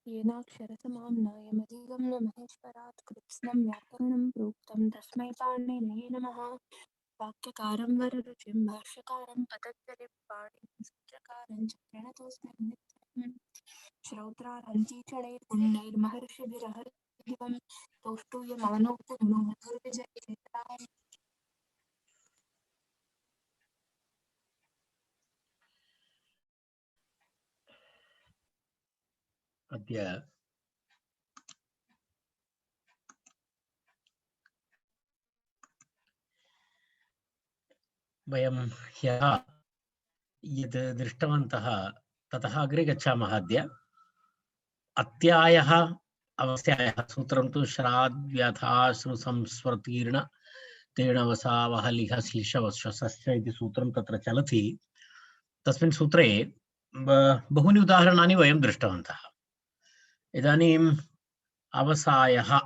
येनाक्षरसमाम्नायमधिगम्य महेश्वरात् कृत्स्नं व्याकरणं प्रोक्तं तस्मै पाणिनये नमः। वाक्यकारं वररुचिं भाष्यकारं पतञ्जलिं पाणिनिं सूत्रकारं च प्रणतोऽस्मि नित्यम्। श्रौत्रारम्भे चणैः पुण्यैर्महर्षिभिरहरिदिवं तौष्टूयमानो पुण्यो मधुर्विजयतेतराम्। अद्य वयं ह्यः यत् दृष्टवन्तः ततः अग्रे गच्छामः। अद्य अत्यायः अवस्यायः सूत्रं तु श्राद्व्यथाश्रुसंस्वर्तीर्ण तेणवसावह लिह श्लिशवश्वसस्य इति सूत्रं तत्र चलति। तस्मिन् सूत्रे बहूनि उदाहरणानि वयं दृष्टवन्तः। इदानीम् अवसायः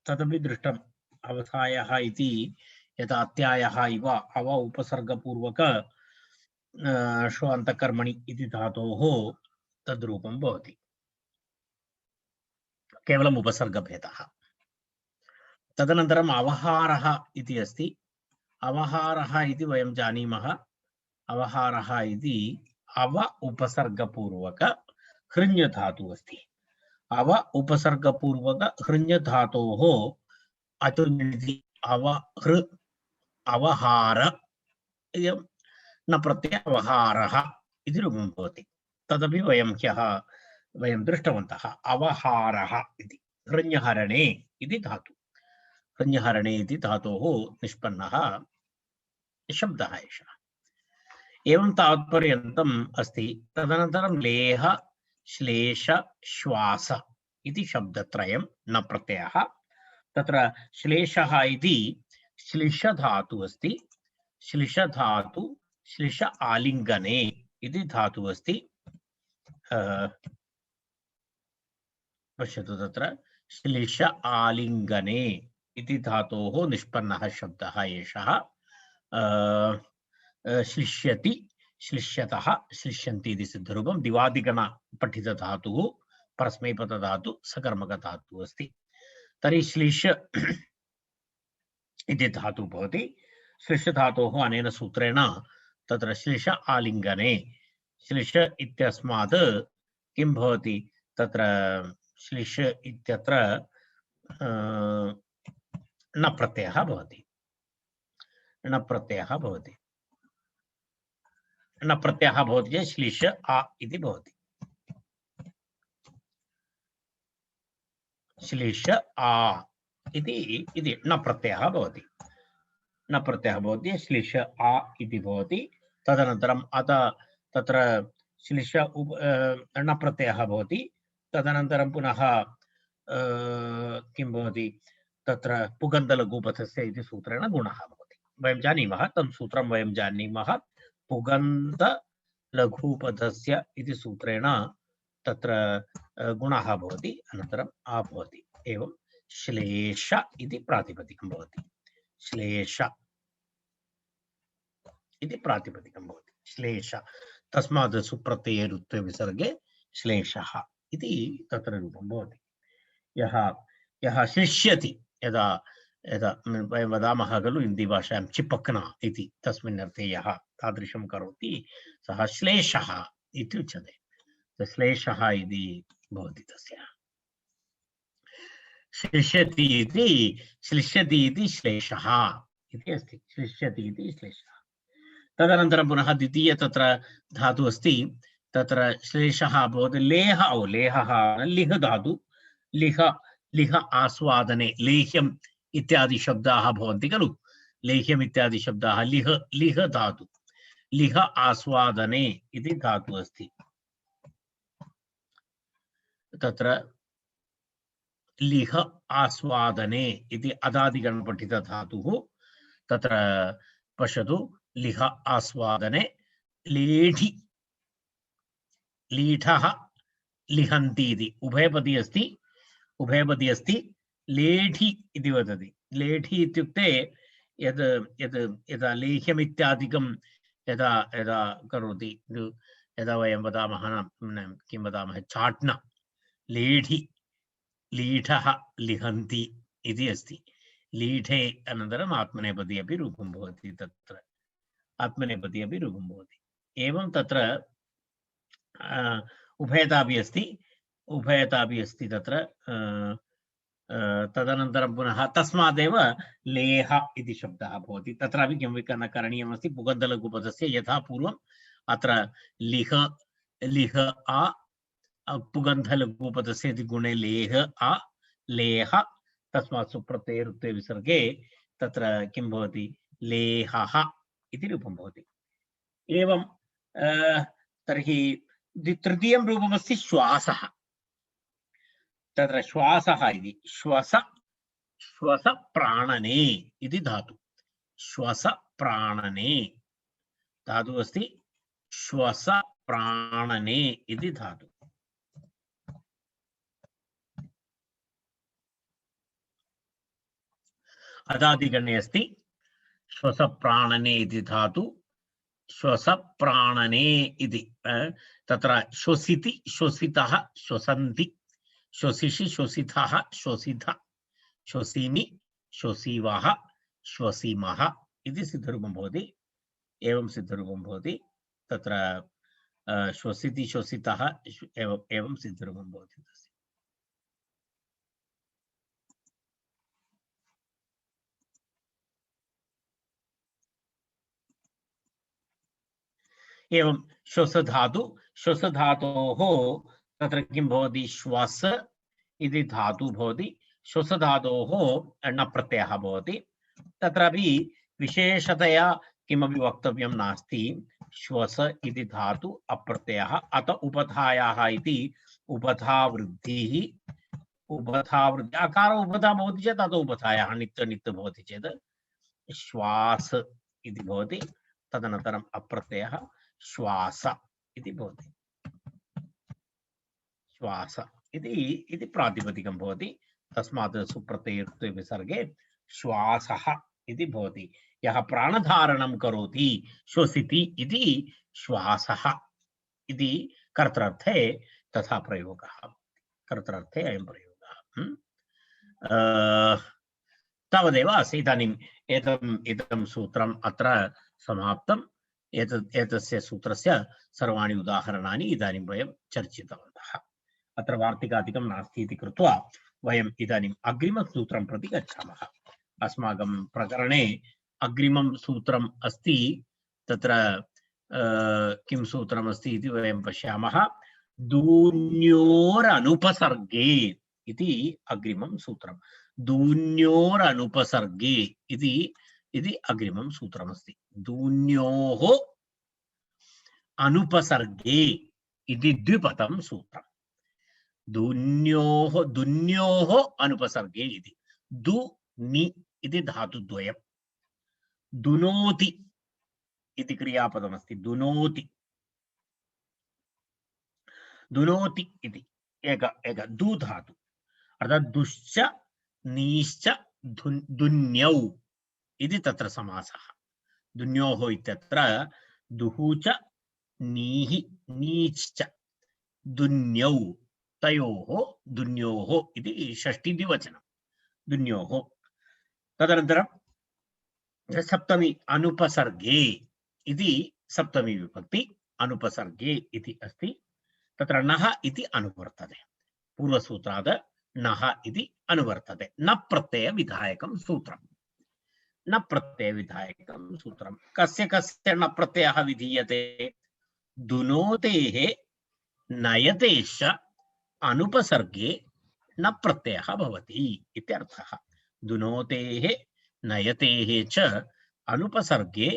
तदपि दृष्टम्। अवसायः इति यथा अत्यायः इव अव उपसर्गपूर्वक श्व अन्तःकर्मणि इति धातोः तद्रूपं भवति, केवलम् उपसर्गभेदः। तदनन्तरम् अवहारः इति अस्ति। अवहारः इति वयं जानीमः। अवहारः इति अव उपसर्गपूर्वक हृञ् धातुः अस्ति। अव उपसर्गपूर्वक हृञ् धातोः अचुर्निधि अवहृ अवहार न प्रत्यय अवहारः इति रूपं भवति। तदपि वयं ह्यः दृष्टवन्तः। अवहारः इति हृञ्हरणे इति धातु। हृञ्हरणे इति धातोः निष्पन्नः शब्दः एषः। एवं तावत्पर्यन्तम् अस्ति। तदनन्तरं लेह श्लेष श्वास इति शब्दत्रयं न प्रत्ययः। तत्र श्लेषः इति श्लिष धातु अस्ति। श्लिष धातु श्लिष आलिङ्गने इति धातु अस्ति। पश्यतु, तत्र श्लिष आलिङ्गने इति धातोः निष्पन्नः शब्दः एषः। श्लिष्यति श्लिष्यतः श्लिष्यन्ति इति सिद्धरूपं दिवादिगण पठितधातुः परस्मैपदधातु सकर्मकधातुः अस्ति। तर्हि श्लिष इति धातुः भवति। श्लिष धातोः अनेन सूत्रेण तत्र श्लिष आलिङ्गने श्लिष इत्यस्मात् किं भवति? तत्र श्लिष इत्यत्र न प्रत्ययः भवति। न प्रत्ययः भवति। न प्रत्ययः भवति चेत् श्लिष आ इति भवति। श्लिष आ इति न प्रत्ययः भवति। न प्रत्ययः भवति, श्लिष आ इति भवति। तदनन्तरम् अत तत्र श्लिष न प्रत्ययः भवति। तदनन्तरं पुनः किं भवति? तत्र पुगन्तलघुपथस्य इति सूत्रेण गुणः भवति। वयं जानीमः, तं सूत्रं वयं जानीमः। पुगन्तलघुपथस्य इति सूत्रेण तत्र गुणः भवति, अनन्तरम् आ भवति। एवं श्लेष इति प्रातिपदिकं भवति। श्लेष इति प्रातिपदिकं भवति। श्लेष तस्मात् सुप्रत्यये रुत्वे विसर्गे श्लेषः इति तत्र रूपं भवति। यः श्लिष्यति, यदा वयं वदामः खलु हिन्दीभाषायां चिपक्ना इति, तस्मिन् अर्थे यः तादृशं करोति सः श्लेषः इति उच्यते। श्लेषः इति भवति तस्य। श्लिष्यति इति श्लेषः इति अस्ति। श्लिष्यति इति श्लेषः। तदनन्तरं पुनः द्वितीय तत्र धातु अस्ति। तत्र श्लेषः भवति लेहः लिह धातु। लिह आस्वादने लेह्यम् इत्यादि शब्दाः भवन्ति खलु। लेह्यम् इत्यादि शब्दाः लिह धातु। लिह आस्वादने इति धातु अस्ति। तत्र लिह आस्वादने इति अदादिगणपठितधातुः। तत्र पश्यतु, लिह आस्वादने लीढि लीढः लिहन्ति इति उभयपदी अस्ति। उभयपदी अस्ति। लेढि इति वदति। लेढि इत्युक्ते यदा लेह्यमित्यादिकं यदा करोति, यदा वयं वदामः किं वदामः, चाट्न लीढि लीढः लिहन्ति इति अस्ति लीढे अनन्तरम् आत्मनेपदी अपि रूपं भवति तत्र आत्मनेपदी अपि रूपं भवति एवं तत्र उभयतापि अस्ति तत्र तदनन्तरं पुनः तस्मादेव लेह इति शब्दः भवति तत्रापि किमपि करणीयमस्ति पुगन्तलघुपदस्य यथा पूर्वम् अत्र लिह लिह आ पुगन्धलघुपदस्य इति गुणे लेह आ लेह तस्मात् सुप्रत्यये रुत्वे विसर्गे तत्र किं भवति लेहः इति रूपं भवति एवं तर्हि तृतीयं रूपमस्ति श्वासः तत्र श्वासः इति श्वस श्वस प्राणने इति धातु श्वस प्राणने धातु अस्ति श्वस प्राणने इति धातु अदादिगणे अस्ति श्वस प्राणने इति धातु श्वस प्राणने इति तत्र श्वसिति श्वसितः श्वसन्ति श्वसिषि श्वसितः श्वसित श्वसिमि श्वसीवः श्वसीमः इति सिद्धरूपं भवति एवं सिद्धरूपं भवति तत्र श्वसिति श्वसितः एवं सिद्धरूपं भवति एवं श्वसधातोः तत्र किं भवति श्वास इति धातु भवति श्वसधातोः णप्रत्ययः भवति तत्रापि विशेषतया किमपि वक्तव्यं नास्ति श्वस इति धातु अप्रत्ययः अत उपधायाः इति उपधावृद्धिः अकार उपधा भवति चेत् अत उपधायाः नित्य नित्य भवति चेत् श्वास इति भवति तदनन्तरम् अप्रत्ययः श्वास इति भवति श्वास इति प्रातिपदिकं भवति तस्मात् सुप्रत्यये विसर्गे श्वासः इति भवति यः प्राणधारणं करोति श्वसिति इति श्वासः इति कर्तृर्थे तथा प्रयोगः कर्तृर्थे अयं प्रयोगः तावदेव अस्ति इदानीम् इदं सूत्रम् अत्र समाप्तम् एतस्य सूत्रस्य सर्वाणि उदाहरणानि इदानीं वयं चर्चितवन्तः अत्र वार्तिकादिकं नास्ति इति कृत्वा वयम् इदानीम् अग्रिमसूत्रं प्रति गच्छामः अस्माकं प्रकरणे अग्रिमं सूत्रम् अस्ति तत्र किं सूत्रम् अस्ति इति वयं पश्यामः दून्योरनुपसर्गे इति अग्रिमं सूत्रं दून्योरनुपसर्गे इति अग्रिमं सूत्रमस्ति दून्योः अनुपसर्गे इति द्विपदं सूत्रम् दुन्योः अनुपसर्गे इति दु नि इति धातुद्वयं दुनोति इति क्रियापदमस्ति दुनोति दुनोति इति एक दु धातु अर्थात् दुश्च नीश्च दुन्यौ इति तत्र समासः दुन्योः इत्यत्र दुः च नीः नीश्च दुन्यौ तयोः दुन्योः इति षष्ठी द्विवचनं दुन्योः तदनन्तरं सप्तमी अनुपसर्गे इति सप्तमी विभक्ति अनुपसर्गे इति अस्ति तत्र नः इति अनुवर्तते पूर्वसूत्रात् नः इति अनुवर्तते न प्रत्यय विधायकं सूत्रम् न प्रत्यय विधायकं सूत्रं कस्य कस्य न प्रत्ययः विधीयते दुनोतेः नयतेश्च अनुपसर्गे न प्रत्ययः भवति इत्यर्थः दुनोतेः नयतेः च अनुपसर्गे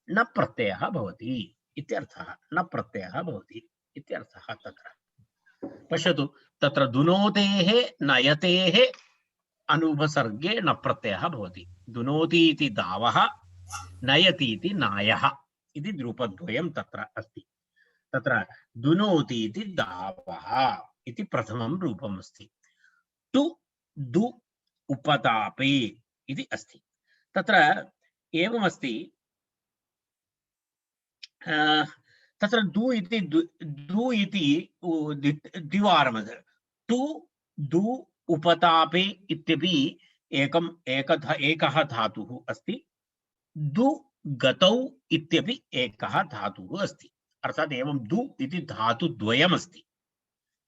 न प्रत्ययः भवति इत्यर्थः न प्रत्ययः भवति इत्यर्थः तत्र पश्यतु तत्र दुनोतेः नयतेः अनुपसर्गे न प्रत्ययः भवति दुनोति इति दावः नयति इति नायः इति रूपद्वयं तत्र अस्ति तत्र दुनोति इति दावः इति प्रथमं रूपम् अस्ति टु दु उपतापे इति अस्ति तत्र एवमस्ति तत्र दु इति द्विवारं टु दु उपतापे इत्यपि एकः धातुः अस्ति। दु गतौ इत्यपि एकः धातुः अस्ति। अर्थात् एवं दु इति धातुद्वयमस्ति।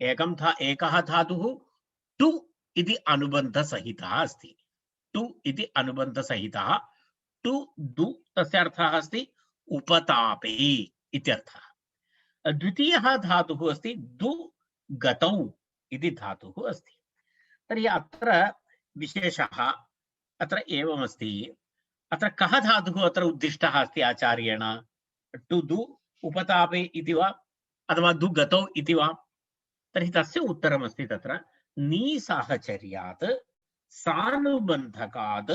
एकः धातुः टु इति अनुबन्धसहितः अस्ति। टु इति अनुबन्धसहितः टु दु तस्य अर्थः अस्ति उपतापे इत्यर्थः। द्वितीयः धातुः अस्ति दु गतौ इति धातुः अस्ति। तर्हि अत्र विशेषः अत्र एवमस्ति। अत्र कः धातुः अत्र उद्दिष्टः अस्ति आचार्येण? टु दु उपतापे इति वा अथवा दु गतौ इति वा? तर्हि तस्य उत्तरमस्ति तत्र नी साहचर्यात् सानुबन्धकात्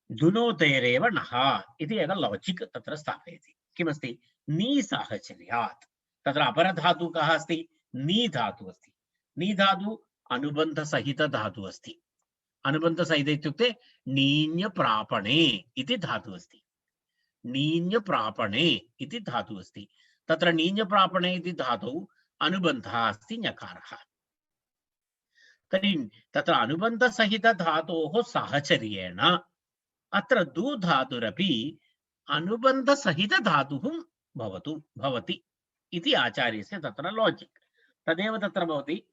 दुनोतेरेव नः इति एकं लाजिक् तत्र स्थापयति। किमस्ति? नी साहचर्यात्। तत्र अपरधातुः कः अस्ति? नी धातुः अस्ति। नी धातुः अनुबन्धसहित धातुः अस्ति। अनुबन्धसहित इत्युक्ते नीन्यप्रापणे इति धातुः अस्ति। नीन्यप्रापणे इति धातुः अस्ति। तत्र नीन्यप्रापणे इति धातौ अनुबन्धः अस्ति ञकारः। तर्हि तत्र अनुबन्धसहित धातोः साहचर्येण अत्र दु धातुरपि अनुबन्धसहित धातुः भवति इति आचार्यस्य तत्र लाजिक्। तदेव तत्र भवति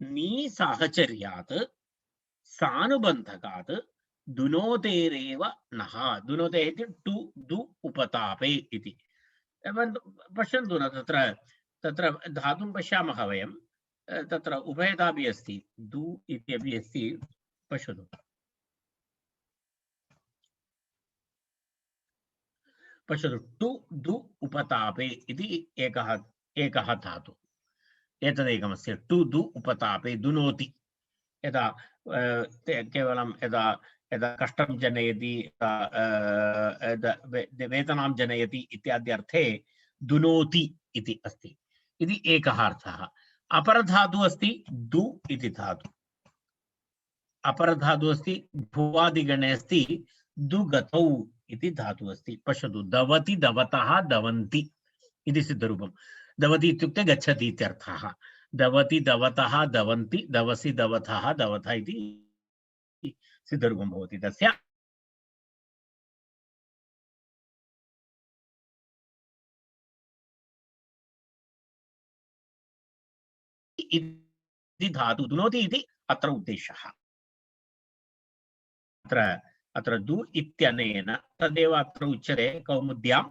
नी साहचर्यात् सानुबन्धकात् दुनोतेरेव नः। दुनोतेः इति टु दु उपतापे इति। पश्यन्तु न तत्र धातुं पश्यामः वयं। तत्र उभयतापि अस्ति, दु इत्यपि अस्ति। पश्यतु, पश्यतु, टु दु उपतापे इति एकः धातुः। एतदेकमस्ति टु दु उपतापे दुनोति। यदा केवलं यदा यदा कष्टं जनयति, वेदनां जनयति इत्यादि अर्थे दुनोति इति अस्ति। इति एकः अर्थः। अपरधातुः अस्ति दु इति धातु। अपरधातुः अस्ति भुवादिगणे अस्ति दुगतौ इति धातुः अस्ति। पश्यतु, दवति दवतः दवन्ति इति सिद्धरूपं। दवति इत्युक्ते गच्छति इत्यर्थः। दवति दवतः दवन्ति, दवसि दवतः दवथ इति सिद्धरूपं भवति तस्य। इति धातु दुनोति इति अत्र उद्देश्यः। अत्र दु इत्यनेन तदेव अत्र उच्यते कौमुद्यां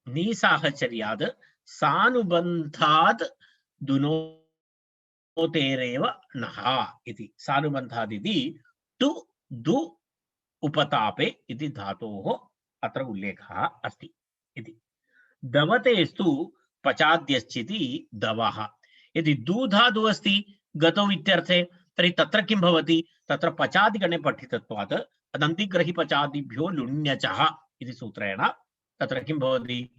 नीसाहचर्याद् सानुबन्धात् दुनोतेरेव नः इति। सानुबन्धात् इति टु दु उपतापे इति धातोः अत्र उल्लेखः अस्ति इति। दवतेस्तु पचाद्यश्चिति दवः। यदि दु धातुः अस्ति गतौ इत्यर्थे, तर्हि तत्र किं भवति? तत्र पचादिगणे पठितत्वात् अदन्तिग्रहि पचादिभ्यो लुण्यचः इति सूत्रेण तत्र किं भवति?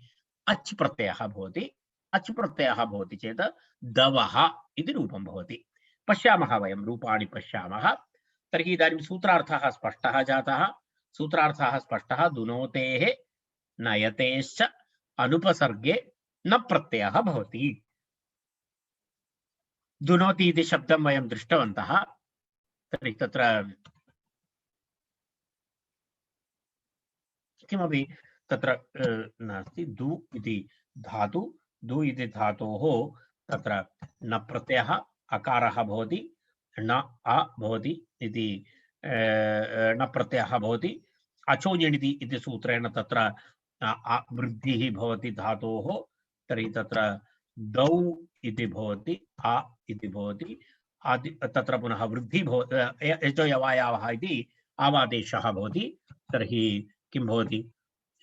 अच् प्रत्ययः भवति। अच् प्रत्ययः भवति चेत् दवः इति रूपं भवति। पश्यामः वयं रूपाणि पश्यामः। तर्हि इदानीं सूत्रार्थः स्पष्टः जातः। सूत्रार्थः स्पष्टः। दुनोतेः नयतेश्च अनुपसर्गे न प्रत्ययः भवति। दुनोति इति शब्दं वयं दृष्टवन्तः। तर्हि तत्र किमपि तत्र नास्ति। दु इति धातु, दु इति धातोः तत्र न प्रत्ययः अकारः भवति, न अ भवति इति न प्रत्ययः भवति। अचोञिणिति इति सूत्रेण तत्र वृद्धिः भवति धातोः। तर्हि तत्र दौ इति भवति, आ इति भवति। तत्र पुनः वृद्धि भवति, यतो यवायावः इति आवादेशः भवति। तर्हि किं भवति?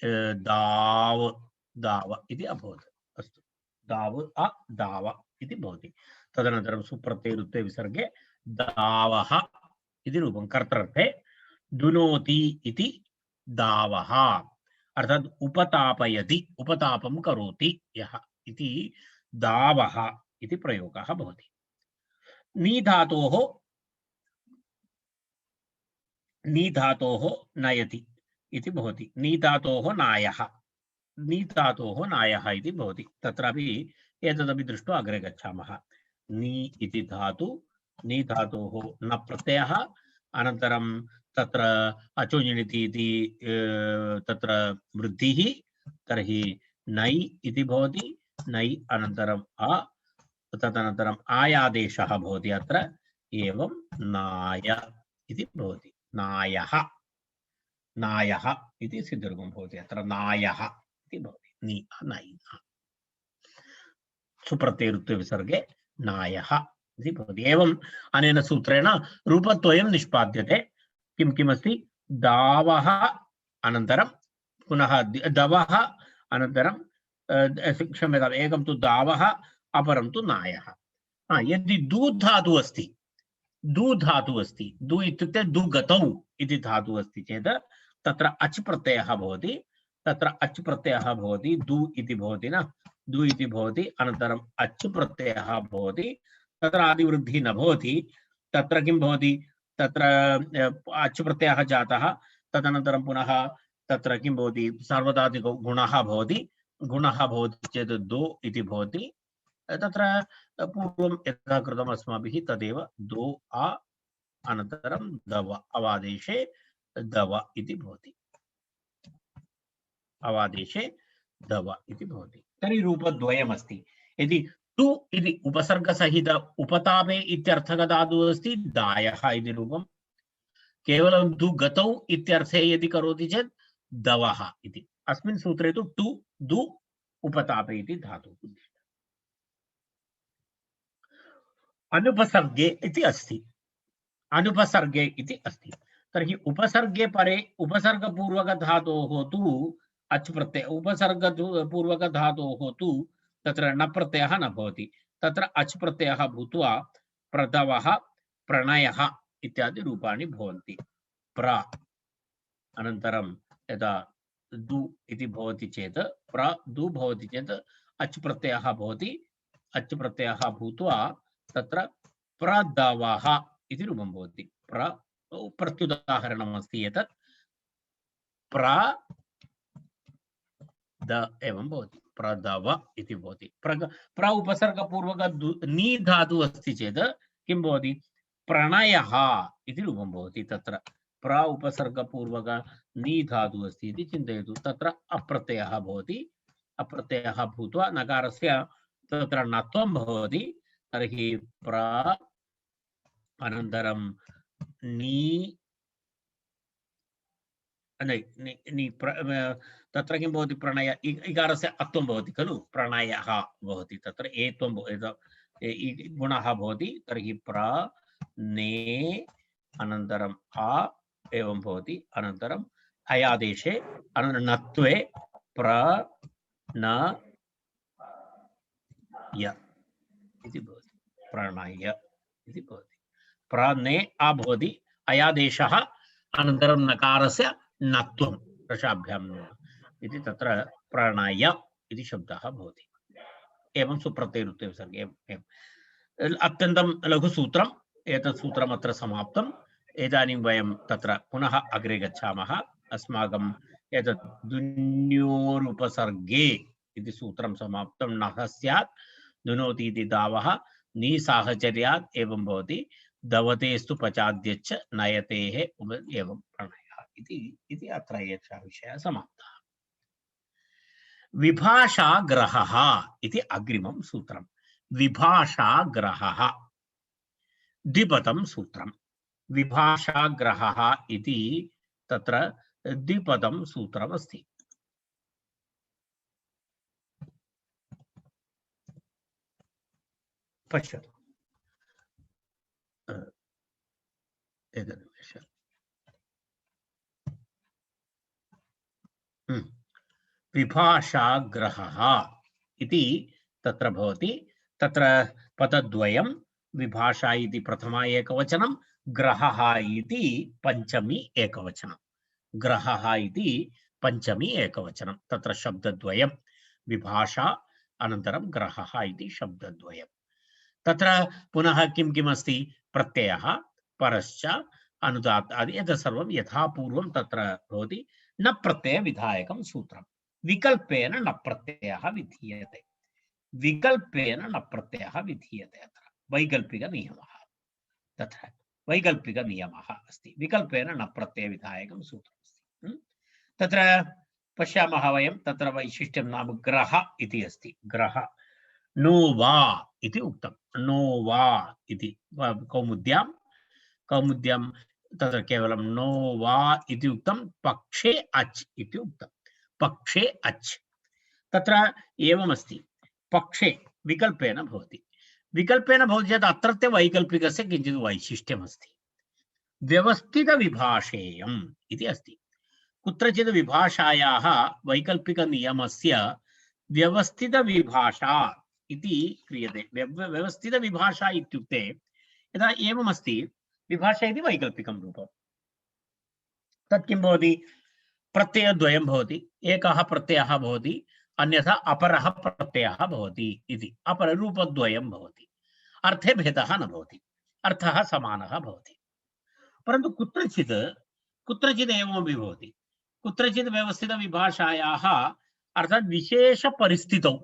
दाव दाव इति अभवत्। अस्तु, दाव अ दाव इति भवति। तदनन्तरं सुप्रत्ययरुत्वे विसर्गे दावः इति रूपं कर्तृर्थे। दुनोति इति दावः अर्थात् उपतापयति, उपतापं करोति यः इति दावः इति प्रयोगः भवति। नी धातोः नयति इति भवति। नी धातोः नायः, नी धातोः नायः इति भवति। तत्रापि एतदपि दृष्ट्वा अग्रे गच्छामः। नी इति धातु, नी धातोः न प्रत्ययः, अनन्तरं तत्र अचोनिति इति तत्र वृद्धिः, तर्हि नै इति भवति, नै अनन्तरम् अ, तदनन्तरम् आयादेशः भवति अत्र, एवं नाय इति भवति। नायः, नायः इति सिद्धरूपं भवति अत्र, नायः इति भवति। नि नै सुप्रत्ययरुत्वे विसर्गे नायः इति भवति। एवम् अनेन सूत्रेण रूपद्वयं निष्पाद्यते। किं किमस्ति? दावः अनन्तरं पुनः दवः अनन्तरं क्षम्यताम्, एकं तु दावः अपरं तु नायः। यदि दू धातु अस्ति, दू धातु अस्ति, दू इत्युक्ते दू गतौ इति धातु अस्ति चेत् तत्र अच् प्रत्ययः भवति, तत्र अच् प्रत्ययः भवति, दू इति भवति न, दू इति भवति, अनन्तरम् अच् प्रत्ययः भवति, तत्र आदिवृद्धिः न भवति, तत्र किं भवति? तत्र अच् प्रत्ययः जातः, तदनन्तरं पुनः तत्र किं भवति? सार्वधातुको गुणः भवति, गुणः भवति चेत् दो इति भवति। तत्र पूर्वं यथा कृतम् अस्माभिः तदेव, दो आ अनन्तरं दव, अवादेशे दव इति भवति, अवादेशे दव इति भवति। तर्हि रूपद्वयमस्ति। यदि तु इति उपसर्गसहित उपतापे इत्यर्थक धातुः अस्ति, दायः इति रूपं। केवलं दु गतौ इत्यर्थे यदि करोति चेत् दवः इति। अस्मिन् सूत्रे तु टु दु उपतापे इति धातुः। अनुपसर्गे इति अस्ति, अनुपसर्गे इति अस्ति। तर्हि उपसर्गे परे उपसर्गपूर्वकधातोः तु अच् प्रत्यय, उपसर्गपूर्वकधातोः तु तत्र न प्रत्ययः न भवति, तत्र अच् प्रत्ययः भूत्वा प्रदवः प्रणयः इत्यादि रूपाणि भवन्ति। प्र अनन्तरं यदा दु इति भवति चेत्, प्र दु भवति चेत् अच् प्रत्ययः भवति, अच् प्रत्ययः भूत्वा तत्र प्रदवः इति रूपं भवति। प्रत्युदाहरणम् अस्ति एतत्, प्र द एवं भवति, प्रदव इति भवति। प्र उपसर्गपूर्वक नी धातु अस्ति चेत् किं भवति? प्रणयः इति रूपं भवति। तत्र प्र उपसर्गपूर्वक नी धातु अस्ति इति चिन्तयतु, तत्र अप्रत्ययः भवति, अप्रत्ययः भूत्वा नकारस्य तत्र णत्वं भवति। तर्हि प्र अनन्तरं नी तत्र किं भवति? प्रणय इकारस्य अत्वं भवति खलु, प्रणयः भवति, तत्र एत्वं गुणः भवति। तर्हि प्र ने अनन्तरम् आ एवं भवति, अनन्तरम् अयादेशे नत्वे प्र न य इति भवति, प्रणय इति भवति। प्रने आ भवति, अयादेशः अनन्तरं नकारस्य नत्वं रसाभ्यां इति, तत्र प्रणय इति शब्दः भवति। एवं सुप्रत्ययरुत्वे विसर्गे अत्यन्तं लघुसूत्रम्, एतत् सूत्रम् अत्र समाप्तम्। इदानीं वयं तत्र पुनः अग्रे गच्छामः। अस्माकम् एतत् दुन्योरुपसर्गे इति सूत्रं समाप्तं। नः स्यात्, दुनोति इति दावः, नी साहचर्यात् एवं भवति, दवतेस्तु पचाद्यच्च नयतेः एवं प्रणयः इति अत्र एषः विषयः समाप्तः। विभाषाग्रहः इति अग्रिमं सूत्रं। विभाषाग्रहः द्विपदं सूत्रं। विभाषाग्रहः इति तत्र द्विपदं सूत्रमस्ति। पश्यतु, एकनिमेषम्। विभाषाग्रहः इति तत्र भवति। तत्र पदद्वयं, विभाषा इति प्रथमा एकवचनं, ग्रहः इति पञ्चमी एकवचनं। ग्रहः इति पञ्चमी एकवचनं, तत्र शब्दद्वयं, विभाषा अनन्तरं ग्रहः इति शब्दद्वयं। तत्र पुनः किं किम् अस्ति? प्रत्ययः, परश्च, अनुदात् आदि एतत् सर्वं यथा पूर्वं तत्र भवति। न प्रत्यय विधायकं सूत्रं, विकल्पेन न प्रत्ययः विधीयते। विकल्पेन न प्रत्ययः विधीयते। अत्र वैकल्पिकनियमः तथा वैकल्पिकनियमः अस्ति। विकल्पेन न प्रत्ययविधायकं सूत्रमस्ति। तत्र पश्यामः वयं, तत्र वैशिष्ट्यं नाम ग्रह इति अस्ति। ग्रह नो वा इति उक्तं। नो वा इति कौमुद्यां तत्र केवलं नो वा इति उक्तं। पक्षे अच् इति उक्तं। पक्षे अच् तत्र एवमस्ति। पक्षे विकल्पेन भवति। विकल्पेन भवति चेत् अत्रत्य वैकल्पिकस्य किञ्चित् वैशिष्ट्यमस्ति। व्यवस्थितविभाषेयम् इति अस्ति। कुत्रचित् विभाषायाः वैकल्पिकनियमस्य व्यवस्थितविभाषा इति क्रियते। व्यवस्थितविभाषा इत्युक्ते यदा एवमस्ति, विभाषा इति वैकल्पिकं रूपं। तत् किं भवति? प्रत्ययद्वयं भवति। एकः प्रत्ययः भवति, अन्यथा अपरः प्रत्ययः भवति इति। अपररूपद्वयं भवति। अर्थे भेदः न भवति, अर्थः समानः भवति। परन्तु कुत्रचित् एवमपि भवति। कुत्रचित् व्यवस्थितविभाषायाः अर्थात् विशेषपरिस्थितौ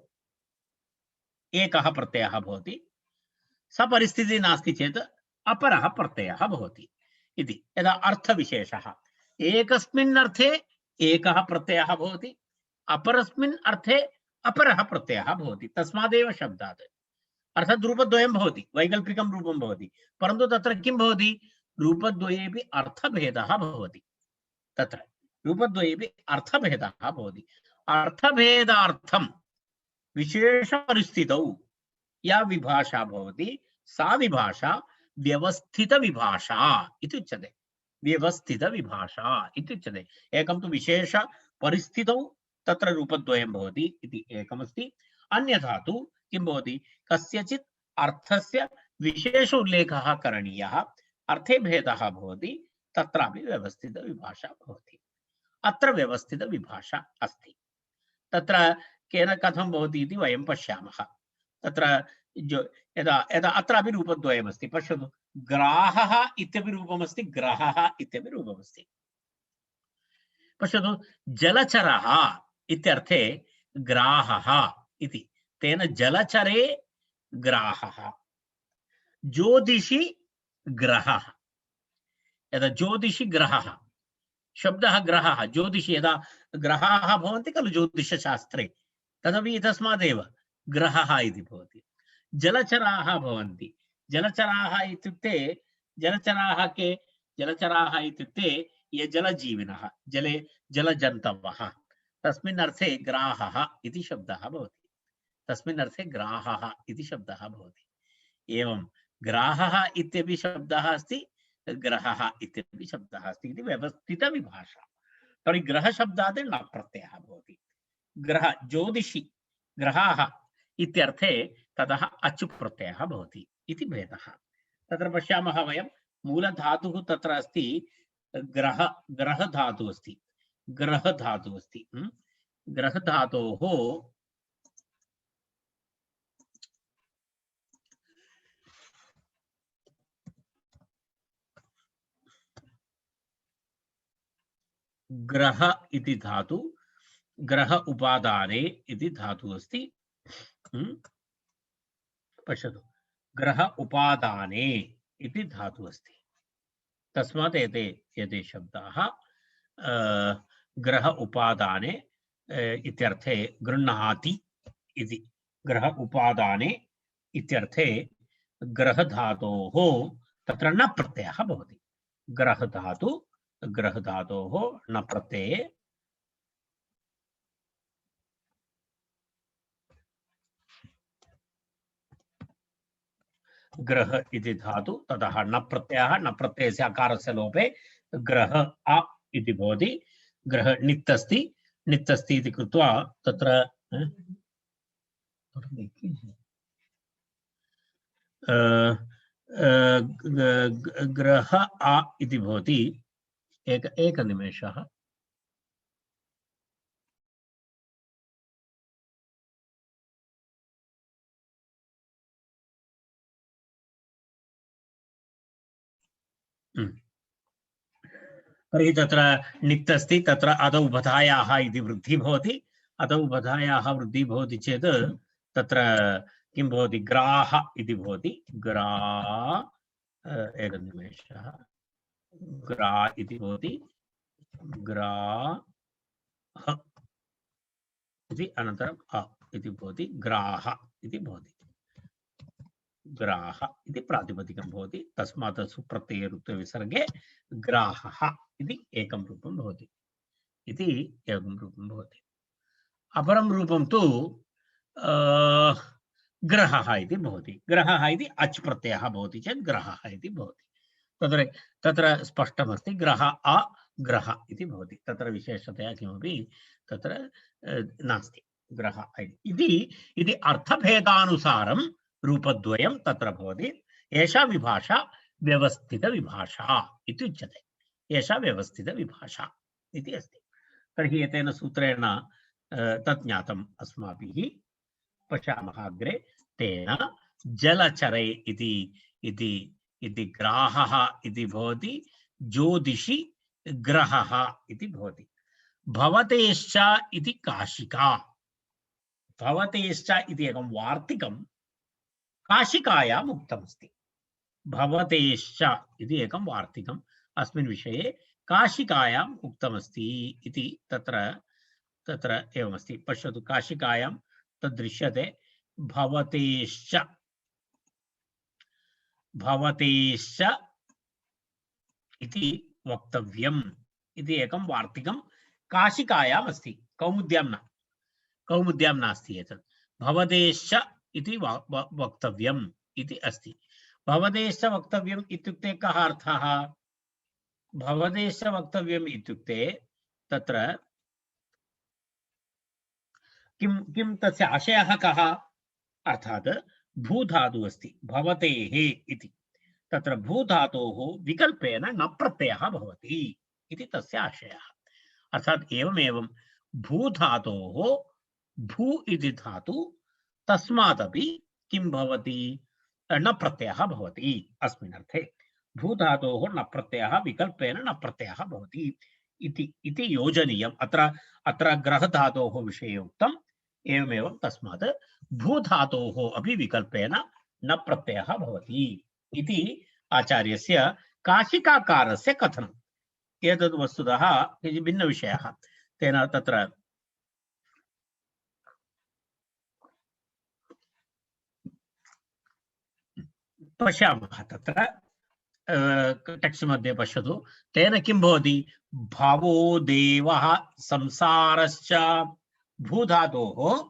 एकः प्रत्ययः भवति, स परिस्थितिः नास्ति चेत् अपरः प्रत्ययः भवति इति। यदा अर्थविशेषः, एकस्मिन् अर्थे एकः प्रत्ययः भवति, अपरस्मिन् अर्थे अपरः प्रत्ययः भवति। तस्मादेव शब्दात् अर्थात् रूपद्वयं भवति, वैकल्पिकं रूपं भवति। परन्तु तत्र किं भवति? रूपद्वयेपि अर्थभेदः भवति। तत्र रूपद्वयेपि अर्थभेदः भवति। अर्थभेदार्थं विशेषपरिस्थितौ या विभाषा भवति, सा विभाषा व्यवस्थितविभाषा इति उच्यते। व्यवस्थितविभाषा इति उच्यते। एकं तु विशेषपरिस्थितौ तत्र रूपद्वयं भवति इति एकमस्ति। अन्यथा तु किं भवति? कस्यचित् अर्थस्य विशेष उल्लेखः करणीयः, अर्थे भेदः भवति, तत्रापि व्यवस्थितविभाषा भवति। अत्र व्यवस्थितविभाषा अस्ति। तत्र केन कथं भवति इति वयं पश्यामः। तत्र यदा अत्रापि रूपद्वयमस्ति। पश्यतु, ग्राहः इत्यपि रूपमस्ति, ग्रहः इत्यपि रूपमस्ति। पश्यतु, जलचरः इत्यर्थे ग्राहः इति, तेन जलचरे ग्राहः। ज्योतिषि ग्रहः, यदा ज्योतिषि ग्रहः शब्दः ग्रहः, ज्योतिषि यदा ग्रहाः भवन्ति खलु ज्योतिषशास्त्रे, तदपि तस्मादेव ग्रहः इति भवति। जलचराः भवन्ति। जलचराः इत्युक्ते जलचराः के? जलचराः इत्युक्ते ये जलजीविनः, जले जलजन्तवः। तस्मिन् अर्थे ग्राहः इति शब्दः भवति। तस्मिन् अर्थे ग्राहः इति शब्दः भवति। एवं ग्राहः इत्यपि शब्दः अस्ति, ग्रहः इत्यपि शब्दः अस्ति इति व्यवस्थितविभाषा। तर्हि ग्रहशब्दात् न प्रत्ययः भवति। ग्रह ज्योतिषि ग्रहाः इत्यर्थे ततः अचु प्रत्ययः भवति इति भेदः। तत्र पश्यामः वयं, मूलधातुः तत्र अस्ति ग्रह, ग्रहधातुः अस्ति, ग्रहधातुः अस्ति। ग्रहधातोः ग्रह इति धातु, ग्रह उपादाने इति धातुः अस्ति। पश्यतु, ग्रह उपादाने इति धातुः अस्ति। तस्मात् एते शब्दाः ग्रह उपादाने इत्यर्थे गृह्णाति इति। ग्रह उपादाने इत्यर्थे ग्रहधातोः तत्र न प्रत्ययः भवति। ग्रहधातोः न प्रत्यये ग्रह इति धातु, ततः न प्रत्ययः, न प्रत्ययस्य अकारस्य लोपे ग्रह अ इति भवति। ग्रह नित्यस्ति, नित्यस्ति इति कृत्वा तत्र ग्रह अ इति भवति। एकनिमेषः। तर्हि तत्र निक्तस्ति, तत्र अदौ बधायाः इति वृद्धिः भवति। अदौ बधायाः वृद्धिः भवति चेत् तत्र किं भवति ग्राह इति भवति ग्रा एकनिमेषः ग्रा इति भवति ग्रा इति अनन्तरम् अ इति भवति ग्राह इति भवति ग्राह इति प्रातिपदिकं भवति तस्मात् सुप्रत्यये विसर्गे ग्राहः इति एकं रूपं भवति इति एकं रूपं भवति अपरं रूपं तु ग्रहः इति भवति ग्रहः इति अच् प्रत्ययः भवति चेत् ग्रहः इति भवति तत्र तत्र स्पष्टमस्ति ग्रह अ ग्रह इति भवति तत्र विशेषतया किमपि तत्र नास्ति ग्रह इति अर्थभेदानुसारं रूपद्वयं तत्र भवति एषा विभाषा व्यवस्थितविभाषा इति उच्यते एषा व्यवस्थितविभाषा इति अस्ति तर्हि एतेन सूत्रेण तत् ज्ञातम् अस्माभिः पश्यामः अग्रे तेन जलचरे इति ग्राहः इति भवति ज्योतिषि ग्रहः इति भवति भवतेश्च इति काशिका भवतेश्च इति एकं वार्तिकं काशिकायाम् उक्तमस्ति भवतेश्च इति एकं वार्तिकम् अस्मिन् विषये काशिकायाम् उक्तमस्ति इति तत्र एवमस्ति पश्यतु काशिकायां तद्दृश्यते भवतेश्च इति वक्तव्यम् इति एकं वार्तिकं काशिकायाम् अस्ति कौमुद्यां नास्ति एतत् भवतेश्च इति वक्तव्यम् इति अस्ति भवतेश्च वक्तव्यम् इत्युक्ते कः अर्थः भवतेश्च वक्तव्यम् इत्युक्ते तत्र किं तस्य आशयः कः अर्थात् भूधातुः अस्ति भवतेः इति तत्र भूधातोः विकल्पेन न प्रत्ययः भवति इति तस्य आशयः अर्थात् एवमेवं भूधातोः भू इति धातु तस्मादपि किं भवति न प्रत्ययः भवति अस्मिन् अर्थे भूधातोः न प्रत्ययः विकल्पेन न प्रत्ययः भवति इति योजनीयम् अत्र ग्रहधातोः विषये उक्तम् एवमेवं तस्मात् भूधातोः अपि विकल्पेन न प्रत्ययः भवति इति आचार्यस्य काशिकाकारस्य कथनम् एतद् वस्तुतः भिन्नविषयः तेन तत्र पश्यामः तत्र टेक्स्ट मध्ये पश्यतु तेन किं भवति भवो देवः संसारश्च भूधातोः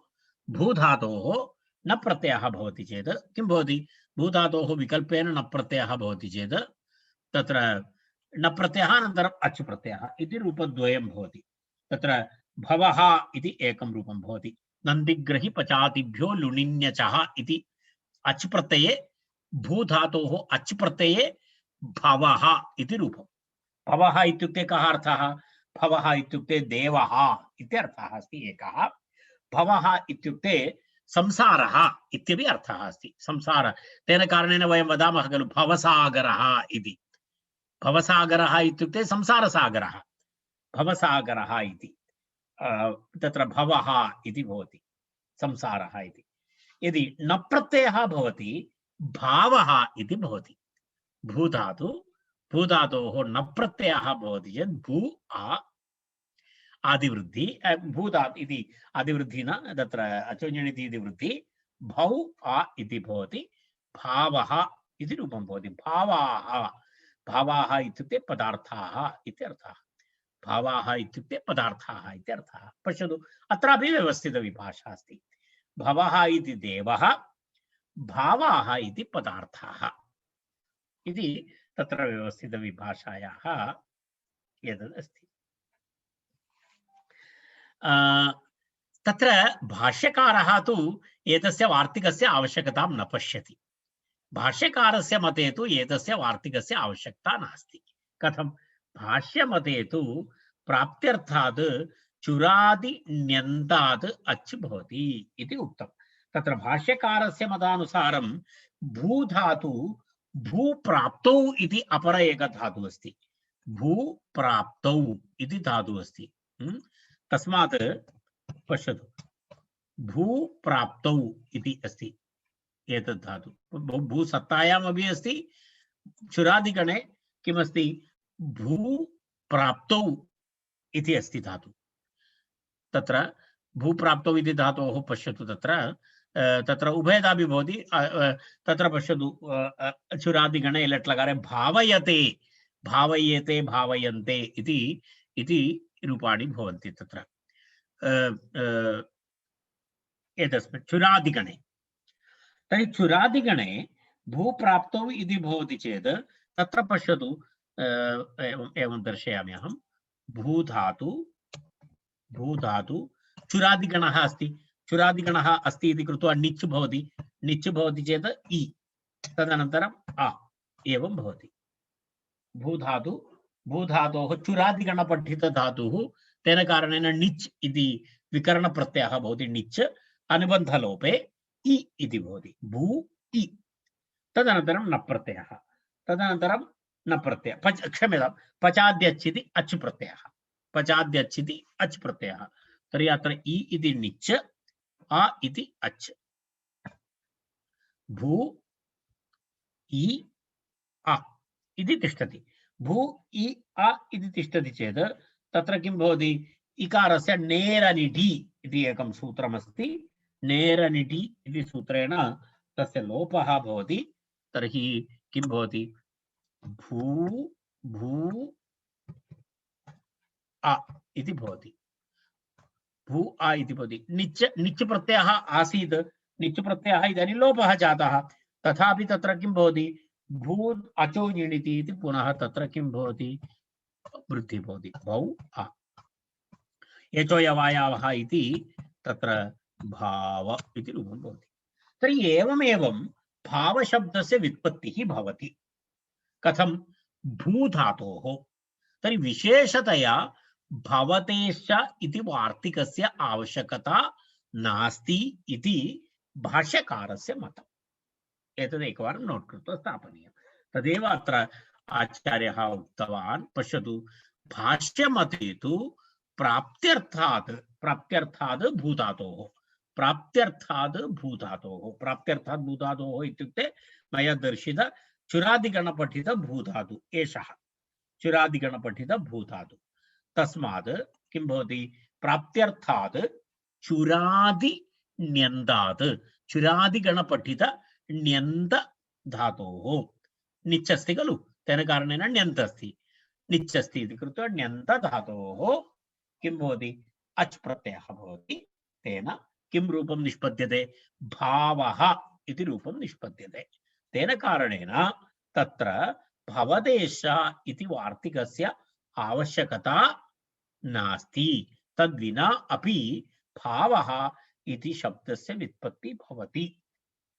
न प्रत्ययः भवति चेत् किं भवति भूधातोः विकल्पेन न प्रत्ययः भवति चेत् तत्र न प्रत्ययः अनन्तरम् अच् प्रत्ययः इति रूपद्वयं भवति तत्र भवः इति एकं रूपं भवति नन्दिग्रहि पचातिभ्यो लुणिन्यचः इति अच् प्रत्यये भूधातोः अच् प्रत्यये भवः इति रूपं भवः इत्युक्ते कः अर्थः भवः इत्युक्ते देवः इत्यर्थः अस्ति एकः भवः इत्युक्ते संसारः इत्यपि अर्थः अस्ति संसार तेन कारणेन वयं वदामः खलु भवसागरः इति भवसागरः इत्युक्ते संसारसागरः भवसागरः इति तत्र भवः इति भवति संसारः इति यदि न प्रत्ययः भवति भावः इति भवति भूधातोः न प्रत्ययः भवति चेत् भू आदिवृद्धि भूधात् इति आदिवृद्धि न तत्र अचोञ्जणिति इति वृद्धि भौ इति भवति भावः इति रूपं भवति भावाः इत्युक्ते पदार्थाः इत्यर्थः भावाः इत्युक्ते पदार्थाः इत्यर्थः पश्यतु अत्रापि व्यवस्थितविभाषा अस्ति भवः इति देवः भावाः इति पदार्थाः इति तत्र व्यवस्थितविभाषायाः एतदस्ति तत्र भाष्यकारः तु एतस्य वार्तिकस्य आवश्यकतां न पश्यति भाष्यकारस्य मते तु एतस्य वार्तिकस्य आवश्यकता नास्ति कथं भाष्यमते तु प्राप्त्यर्थात् चुरादि ण्यन्तात् अच् भवति इति उक्तं तत्र भाष्यकारस्य मतानुसारं भूधातु भूप्राप्तौ इति अपर एक धातुः अस्ति भूप्राप्तौ इति धातुः अस्ति तस्मात् पश्यतु भूप्राप्तौ इति अस्ति एतद् धातु भूसत्तायामपि अस्ति चुरादिगणे किमस्ति भूप्राप्तौ इति अस्ति धातु तत्र भूप्राप्तौ इति धातोः पश्यतु तत्र उभयदापि भवति तत्र पश्यतु चुरादिगणे लट्लकारे भावयते भावयेते भावयन्ते इति रूपाणि भवन्ति तत्र एतस्मिन् चुरादिगणे तर्हि चुरादिगणे भूप्राप्तौ इति भवति चेत् तत्र पश्यतु एवं दर्शयामि अहं भूधातु चुरादिगणः अस्ति इति कृत्वा निच् भवति चेत् इ तदनन्तरम् आ एवं भवति भूधातोः चुरादिगणपठितधातुः तेन कारणेन निच् इति विकरणप्रत्ययः भवति निच् अनुबन्धलोपे इ इति भवति भू इ तदनन्तरं न प्रत्ययः तदनन्तरं न प्रत्ययः क्षम्यतां पचाद्यच्चिति अच् प्रत्ययः तर्हि अत्र इ इति निच् आ इति अच् भू इ आ इति तिष्ठति भू इ आ इति तिष्ठति चेत् तत्र किं भवति इकारस्य नेरनिटि इति एकं सूत्रमस्ति नेरनिटि इति सूत्रेण तस्य लोपः भवति तर्हि किं भवति भू आ इति भवति भू आ इति भवति निच् प्रत्ययः आसीत् निच् प्रत्ययः इदानीं लोपः जातः तथापि तत्र किं भवति भू अचो ञिणिति इति पुनः तत्र किं भवति वृद्धिः भवति भौ आ यचो यवायावः इति तत्र भाव इति रूपं भवति तर्हि एवमेवं भावशब्दस्य व्युत्पत्तिः भवति कथं भूधातोः तर्हि विशेषतया भवतेश्च इति वार्तिकस्य आवश्यकता नास्ति इति भाष्यकारस्य मतम् एतद् एकवारं नोट् कृत्वा स्थापनीयं तदेव अत्र आचार्यः उक्तवान् पश्यतु भाष्यमते तु प्राप्त्यर्थात् भूधातोः इत्युक्ते मया दर्शित चुरादिगणपठित भूधातु एषः चुरादिगणपठित भूधातु तस्मात् किं भवति प्राप्त्यर्थात् चुरादिण्यन्तात् चुरादिगणपठित ण्यन्त धातोः निच् अस्ति खलु तेन कारणेन ण्यन्त अस्ति निच् अस्ति इति कृत्वा ण्यन्त धातोः किं भवति अच् प्रत्ययः भवति तेन किं रूपं निष्पद्यते भावः इति रूपं निष्पद्यते तेन कारणेन तत्र भवदेश इति वार्तिकस्य आवश्यकता नास्ति तद्विना अपि भावः इति शब्दस्य व्युत्पत्ति भवति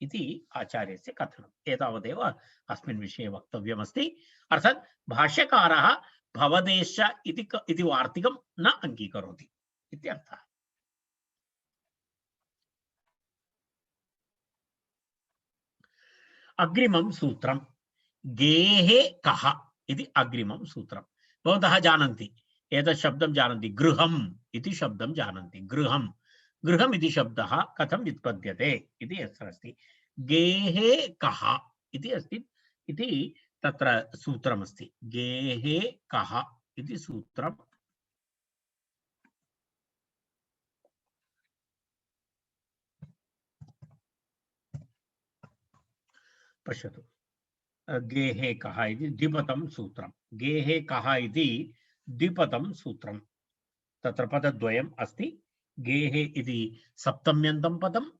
इति आचार्यस्य कथनम् एतावदेव अस्मिन् विषये वक्तव्यमस्ति अर्थात् भाष्यकारः भवदेश इति वार्तिकं न अङ्गीकरोति इत्यर्थः अग्रिमं सूत्रं गेहे कः इति अग्रिमं सूत्रं भवन्तः जानन्ति एतत् शब्दं जानन्ति गृहम् इति शब्दं जानन्ति गृहम् इति शब्दः कथं व्युत्पद्यते इति अत्र अस्ति गेहे कः इति अस्ति इति तत्र सूत्रमस्ति गेहे कः इति सूत्रं पश्यतु गेहे कः इति द्विपदं सूत्रं गेहे कः इति द्विपदं सूत्रं तत्र पदद्वयम् अस्ति गेहे इति सप्तम्यन्तं पदम्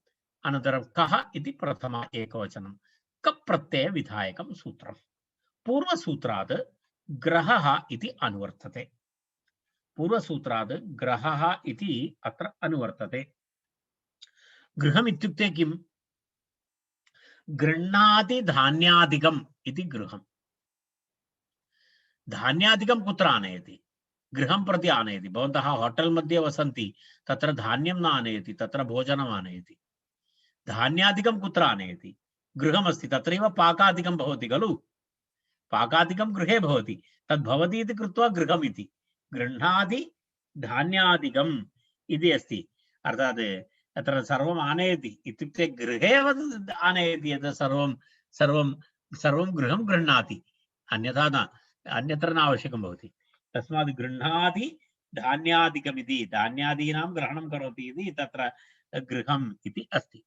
अनन्तरं कः इति प्रथम एकवचनं कप् प्रत्यय विधायकं सूत्रं पूर्वसूत्रात् ग्रहः इति अनुवर्तते पूर्वसूत्रात् ग्रहः इति अत्र अनुवर्तते गृहम् इत्युक्ते किम् गृह्णाति धान्यादिकम् इति गृहम् धान्यादिकं कुत्र आनयति गृहं प्रति आनयति भवन्तः होटेल् मध्ये वसन्ति तत्र धान्यं न आनयति तत्र भोजनम् आनयति धान्यादिकं कुत्र आनयति गृहमस्ति तत्रैव पाकादिकं भवति खलु पाकादिकं गृहे भवति तद् भवति इति कृत्वा गृहम् इति गृह्णाति धान्यादिकम् इति अस्ति अर्थात् अत्र सर्वम् आनयति इत्युक्ते गृहे एव आनयति यत् सर्वं सर्वं सर्वं गृहं गृह्णाति अन्यथा न अन्यत्र न आवश्यकं भवति तस्मात् गृह्णाति धान्यादिकमिति धान्यादीनां ग्रहणं करोति इति तत्र गृहम् इति अस्ति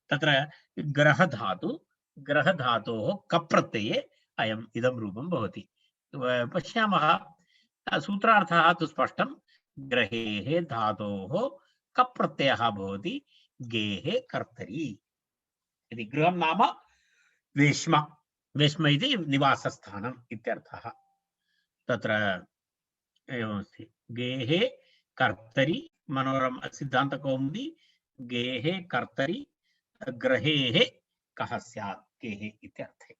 तत्र ग्रहधातोः कप् प्रत्यये अयम् इदं रूपं भवति पश्यामः सूत्रार्थः तु स्पष्टं ग्रहेः धातोः कप् प्रत्ययः भवति गेः कर्तरि इति गृहं नाम वेश्म वेश्म इति निवासस्थानम् इत्यर्थः तत्र एवमस्ति गेः कर्तरि मनोरम सिद्धान्तकौमुदी गेः कर्तरि ग्रहेः कः स्यात् गेः इत्यर्थे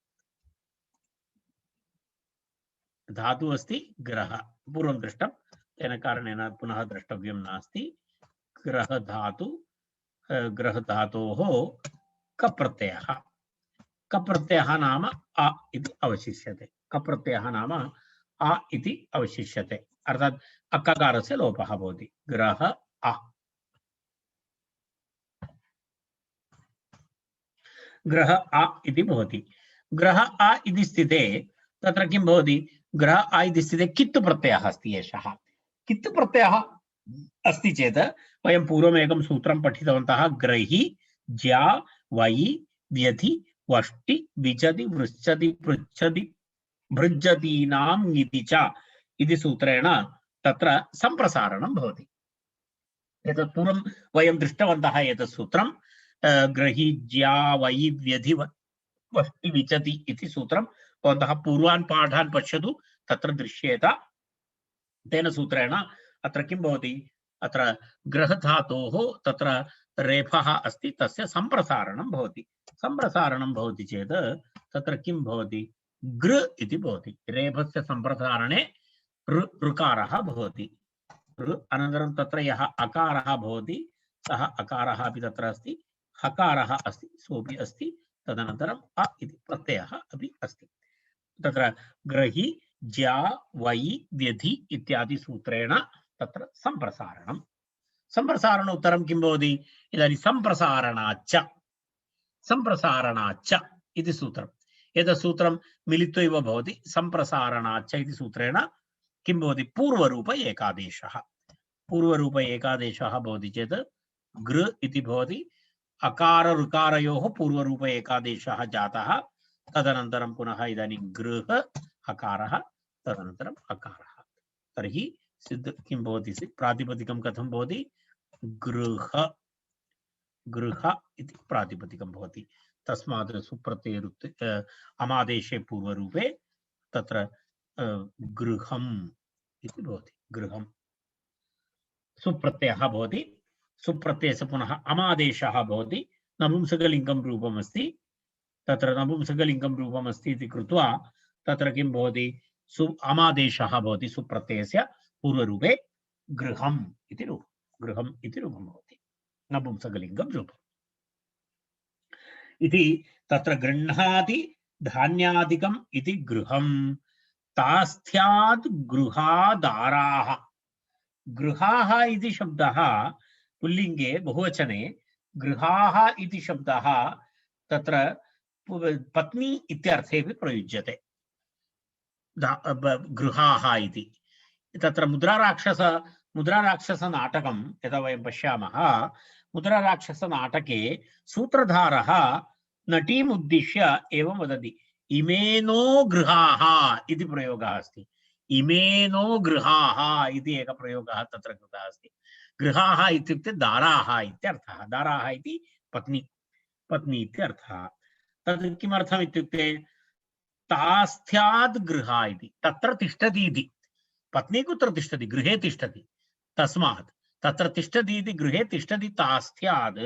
धातु अस्ति ग्रह पूर्वं दृष्टं तेन कारणेन पुनः द्रष्टव्यं नास्ति ग्रहधातोः कप्रत्ययः नाम अ इति अवशिष्यते कप्रत्ययः नाम अ इति अवशिष्यते अर्थात् अककारस्य लोपः भवति ग्रह अ ग्रह अ इति भवति ग्रह अ इति स्थिते तत्र किं भवति ग्रह अ इति स्थिते कित् प्रत्ययः अस्ति एषः कित् प्रत्ययः अस्ति चेत् वयं पूर्वमेकं सूत्रं पठितवन्तः ग्रहि ज्या वै व्यधि वष्टि विचदि वृच्छति पृच्छति भृज्जतीनां इति च इति सूत्रेण तत्र सम्प्रसारणं भवति एतत् पूर्वं वयं दृष्टवन्तः एतत् सूत्रं ग्रहि ज्या वै व्यधि वष्टि विचति इति सूत्रं भवन्तः पूर्वान् पाठान् पश्यतु तत्र दृश्येत तेन सूत्रेण अत्र किं भवति अत्र ग्रहधातोः तत्र रेफः अस्ति तस्य सम्प्रसारणं भवति चेत् तत्र किं भवति गृ इति भवति रेफस्य सम्प्रसारणे ऋकारः भवति अनन्तरं तत्र यः अकारः भवति सः अकारः अपि तत्र अस्ति हकारः अस्ति सोऽपि अस्ति तदनन्तरम् अ इति प्रत्ययः अपि अस्ति तत्र ग्रहि ज्या वै व्यधि इत्यादि सूत्रेण तत्र सम्प्रसारण उत्तरं किं भवति इदानीं सम्प्रसारणाच्च इति सूत्रम् एतत् सूत्रं मिलित्वा एव भवति सम्प्रसारणाच्च इति सूत्रेण किं भवति पूर्वरूप एकादेशः भवति चेत् गृ इति भवति अकार ऋकारयोः पूर्वरूप एकादेशः जातः तदनन्तरं पुनः इदानीं गृह हकारः तदनन्तरम् अकारः तर्हि सिद्ध किं भवति प्रातिपदिकं कथं भवति गृह इति प्रातिपदिकं भवति तस्मात् सुप्रत्यय अमादेशे पूर्वरूपे तत्र गृहम् इति भवति गृहं सुप्रत्ययः भवति सुप्रत्ययस्य पुनः अमादेशः भवति नपुंसकलिङ्गं रूपम् अस्ति तत्र नपुंसकलिङ्गं रूपम् अस्ति इति कृत्वा तत्र किं भवति अमादेशः भवति सुप्रत्ययस्य पूर्वरूपे गृहम् इति रूपं भवति नपुंसकलिङ्गं रूपम् इति तत्र गृह्णाति धान्यादिकम् इति गृहं तास्थ्यात् गृहादाराः गृहाः इति शब्दः पुल्लिङ्गे बहुवचने गृहाः इति शब्दः तत्र पत्नी इत्यर्थेपि प्रयुज्यते गृहाः इति तत्र मुद्राराक्षसनाटकं यदा वयं पश्यामः मुद्राराक्षसनाटके सूत्रधारः नटीम् उद्दिश्य एवं वदति इमेनो गृहाः इति प्रयोगः अस्ति इमेनो गृहाः इति एकः प्रयोगः तत्र कृतः अस्ति गृहाः इत्युक्ते दाराः इत्यर्थः दाराः इति पत्नी इत्यर्थः तद् किमर्थम् इत्युक्ते तास्थ्यात् गृहा इति तत्र तिष्ठति इति पत्नी कुत्र तिष्ठति गृहे तिष्ठति तस्मात् तत्र तिष्ठति इति गृहे तिष्ठति तास्थ्यात्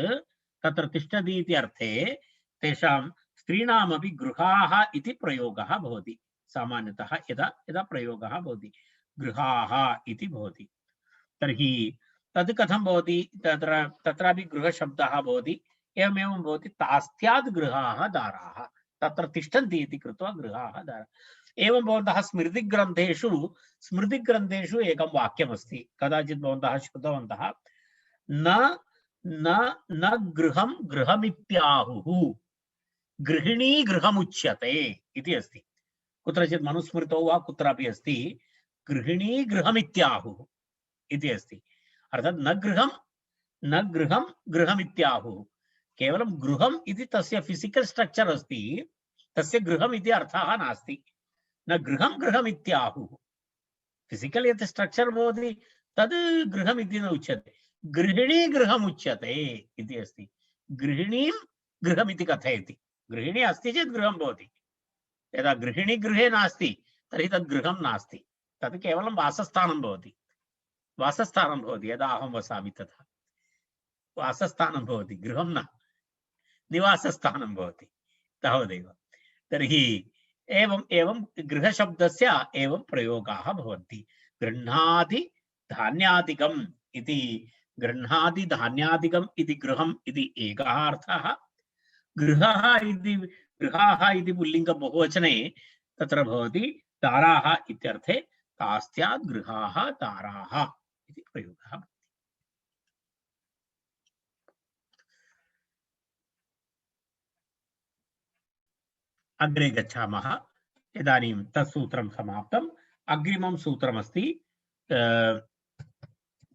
तत्र तिष्ठति इति अर्थे तेषां स्त्रीणामपि गृहाः इति प्रयोगः भवति सामान्यतः यदा यदा प्रयोगः भवति गृहाः इति भवति तर्हि तद् कथं भवति तत्रापि गृहशब्दः भवति एवमेवं भवति तास्थ्यात् गृहाः दाराः तत्र तिष्ठन्ति इति कृत्वा गृहाः दाराः एवं भवन्तः स्मृतिग्रन्थेषु एकं वाक्यमस्ति कदाचित् भवन्तः श्रुतवन्तः न न गृहं गृहमित्याहुः गृहिणी गृहमुच्यते इति अस्ति। कुत्रचित् मनुस्मृतौ वा कुत्रापि अस्ति गृहिणी गृहमित्याहुः इति अस्ति। अर्थात् न गृहं गृहमित्याहुः, केवलं गृहम् इति तस्य फिजिकल स्ट्रक्चर अस्ति, तस्य गृहम् इति अर्थः नास्ति। न गृहं गृहमित्याहुः, फिजिकल यत् स्ट्रक्चर भवति तद् गृहम् इति न उच्यते, गृहिणी गृहमुच्यते इति अस्ति। गृहिणीं गृहमिति कथयति, गृहिणी अस्ति चेत् गृहं भवति, यदा गृहिणी गृहे नास्ति तर्हि तद् गृहं नास्ति, तद् केवलं वासस्थानं भवति। वासस्थानं भवति, यदा अहं वसामि तथा वासस्थानं भवति, गृहं न, निवासस्थानं भवति, तावदेव। तर्हि एवं एवं गृहशब्दस्य एवं प्रयोगाः भवन्ति। गृह्णाति धान्यादिकम् इति, गृह्णाति धान्यादिकम् इति गृहम् इति एकः अर्थः। गृहाः इति पुल्लिङ्ग बहुवचने तत्र भवति ताराः इत्यर्थे, तास्त्यात् गृहाः ताराः इति प्रयोगः भवति। अग्रे गच्छामः। इदानीं तत् सूत्रं समाप्तम्। अग्रिमं सूत्रमस्ति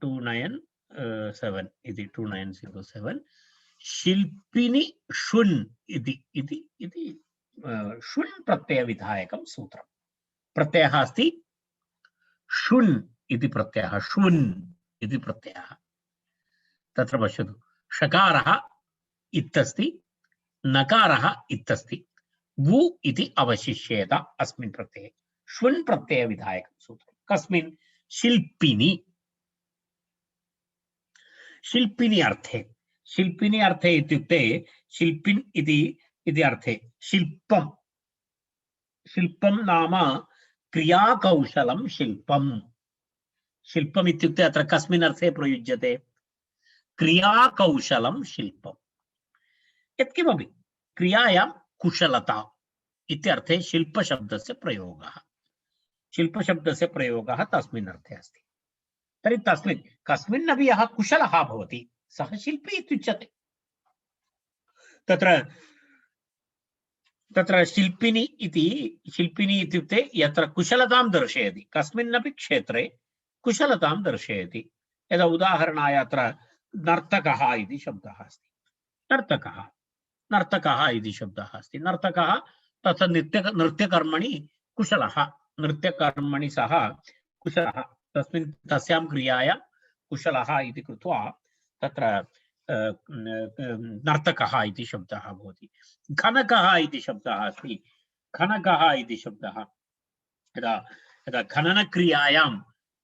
297 इति 2907 शिल्पिनि शुन् इति शुन् प्रत्ययविधायकं सूत्रं। प्रत्ययः अस्ति शुन् इति प्रत्ययः, शुन् इति प्रत्ययः। तत्र पश्यतु, षकारः इत्यस्ति, नकारः इत्यस्ति, वु इति अवशिष्येत अस्मिन् प्रत्यये। श्वन् प्रत्यय विधायक सूत्रं कस्मिन्? शिल्पिनि। शिल्पिनि अर्थे, शिल्पिनि अर्थे इत्युक्ते शिल्पिन् इति अर्थे शिल्पं। शिल्पं नाम क्रियाकौशलं शिल्पं। शिल्पम् इत्युक्ते अत्र कस्मिन् अर्थे प्रयुज्यते? क्रियाकौशलं शिल्पं। यत्किमपि क्रियायां कुशलता इत्यर्थे शिल्पशब्दस्य प्रयोगः। शिल्पशब्दस्य प्रयोगः तस्मिन् अर्थे अस्ति। तर्हि तस्मिन् कस्मिन्नपि यः कुशलः भवति सः शिल्पी इत्युच्यते। तत्र शिल्पिनि इत्युक्ते यत्र कुशलतां दर्शयति, कस्मिन्नपि क्षेत्रे कुशलतां दर्शयति। यदा उदाहरणाय अत्र नर्तकः इति शब्दः अस्ति। नर्तकः इति शब्दः अस्ति। नर्तकः तत्र नृत्यकर्मणि कुशलः, नृत्यकर्मणि सः कुशलः, तस्यां क्रियायां कुशलः इति कृत्वा तत्र नर्तकः इति शब्दः भवति। खनकः इति शब्दः अस्ति। खनकः इति शब्दः यदा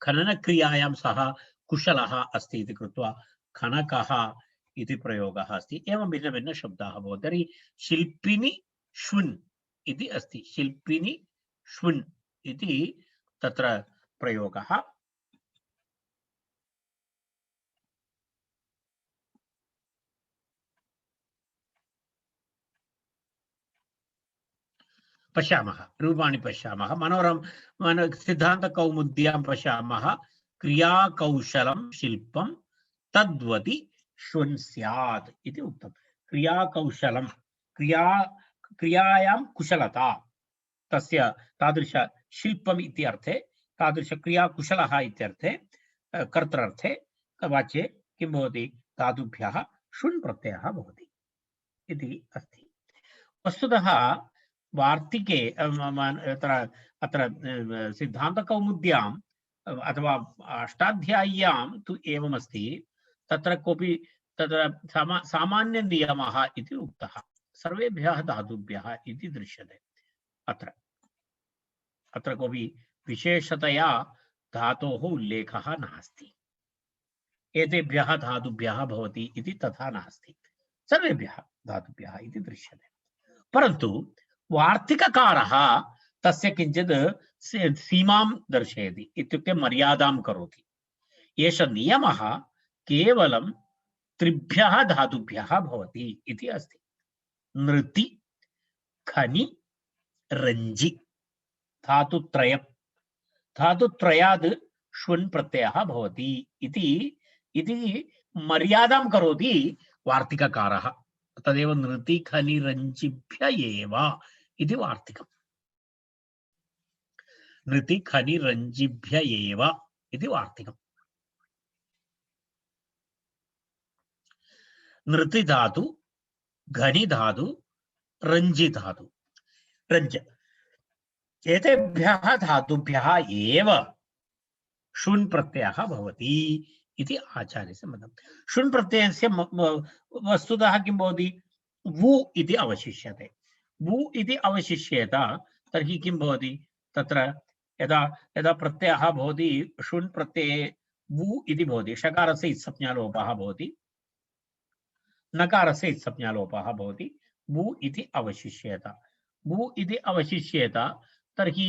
खननक्रियायां सः कुशलः अस्ति इति कृत्वा खनकः इति प्रयोगः अस्ति। एवं भिन्न भिन्न शब्दाः भवन्ति। तर्हि शिल्पिनि श्वुन् इति अस्ति। शिल्पिनि श्वुन् इति तत्र प्रयोगः। पश्यामः, रूपाणि पश्यामः। सिद्धान्तकौमुद्यां पश्यामः, क्रियाकौशलं शिल्पं तद्वति श्वुन् स्यात् इति उक्तं। क्रियाकौशलं, क्रियायां कुशलता, तस्य तादृश शिल्पम् इति अर्थे, तादृश क्रियाकुशलः इत्यर्थे, कर्तृर्थे वाच्ये किं भवति? धातुभ्यः श्वुन् प्रत्ययः भवति इति अस्ति। वस्तुतः वार्तिके अत्र सिद्धान्तकौमुद्याम् अथवा अष्टाध्याय्यां तु एवमस्ति। तत्र कोऽपि तत्र सामान्यनियमः इति उक्तः, सर्वेभ्यः धातुभ्यः इति दृश्यते। अत्र कोऽपि विशेषतया धातोः उल्लेखः नास्ति। एतेभ्यः धातुभ्यः भवति इति तथा नास्ति, सर्वेभ्यः धातुभ्यः इति दृश्यते। परन्तु वार्तिककारः तस्य किञ्चित् सीमां दर्शयति, इत्युक्ते मर्यादां करोति। एष नियमः केवलं त्रिभ्यः धातुभ्यः भवति इति अस्ति। नृति, खनि, रञ्जि धातुत्रयम्। धातुत्रयाद् श्वुन् प्रत्ययः भवति इति मर्यादां करोति वार्तिककारः। तदेव नृतिखनिरञ्जिभ्य एव इति वार्तिकम्। नृतिखनिरञ्जिभ्य एव इति वार्तिकम्। नृति धातु, घनि धातु, रञ्जि धातु। रञ्ज एतेभ्यः धातुभ्यः एव शुन् प्रत्ययः भवति इति आचार्यस्य मतं। शुन् प्रत्ययस्य वस्तुतः किं भवति? वु इति अवशिष्यते। वु इति अवशिष्येत तर्हि किं भवति? तत्र यदा यदा प्रत्ययः भवति शुन् प्रत्यये वु इति भवति। षकारस्य इत्संज्ञालोपः भवति, नकारस्य इत्संज्ञालोपः भवति, वु इति अवशिष्येत। वु इति अवशिष्येत तर्हि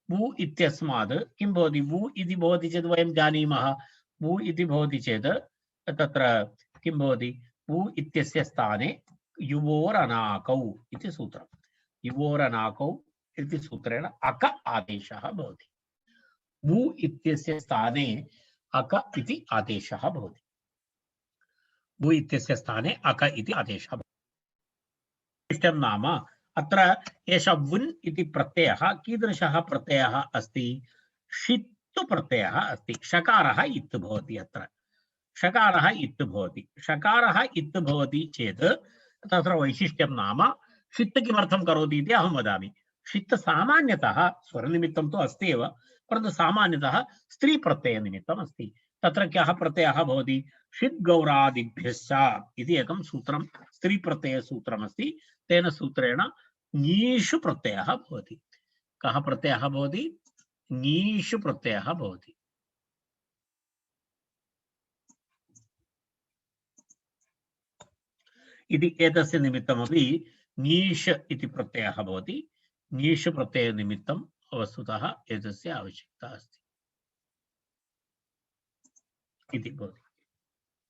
वु इत्यस्मात् किं भवति? वु इति भवति चेत् वयं जानीमः, वु इति भवति चेत् तत्र किं भवति? वु इत्यस्य स्थाने युवोरनाकौ इति सूत्रम्। युवोरनाकौ इति सूत्रेण अक आदेशः भवति। वु इत्यस्य स्थाने अक इति आदेशः भवति। वु इत्यस्य स्थाने अक इति आदेशः भवति। नाम अत्र एषः वुन् इति प्रत्ययः कीदृशः प्रत्ययः अस्ति? षित्तु प्रत्ययः अस्ति। षकारः इत् भवति। अत्र षकारः इत् भवति। षकारः इत् भवति चेत् तत्र वैशिष्ट्यं नाम षित् किमर्थं करोति इति अहं वदामि। षित् सामान्यतः स्वरनिमित्तं तु अस्ति एव, परन्तु सामान्यतः स्त्री प्रत्ययनिमित्तम् अस्ति। तत्र कः प्रत्ययः भवति? षित् गौरादिभ्यश्च इति एकं सूत्रं, स्त्री प्रत्ययसूत्रमस्ति। तेन सूत्रेण ङीषु प्रत्ययः भवति। कः प्रत्ययः भवति? ङीषु प्रत्ययः भवति। इति एतस्य निमित्तमपि ङीष इति प्रत्ययः भवति। ङीष प्रत्ययनिमित्तं वस्तुतः एतस्य आवश्यकता अस्ति इति भवति।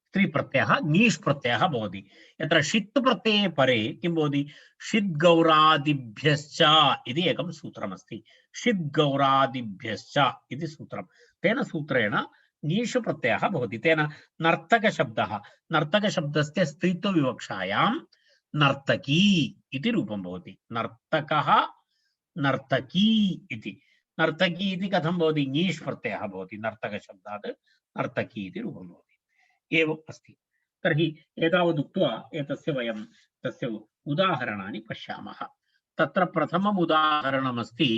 स्त्री प्रत्ययः ङीष् प्रत्ययः भवति। यत्र षित् प्रत्यये परे किं भवति? षित् गौरादिभ्यश्च इति एकं सूत्रमस्ति। षित् गौरादिभ्यश्च इति सूत्रं। तेन सूत्रेण ङीष् प्रत्ययः भवति। तेन नर्तकशब्दः, नर्तकशब्दस्य स्त्रीत्वविवक्षायां नर्तकी इति रूपं भवति। नर्तकः, नर्तकी इति। नर्तकी इति कथं भवति? ङीष् प्रत्ययः भवति। नर्तकशब्दात् नर्तकी इति रूपं भवति। एवम् अस्ति। तर्हि एतावदुक्त्वा एतस्य वयं तस्य उदाहरणानि पश्यामः। तत्र प्रथमम् उदाहरणमस्ति,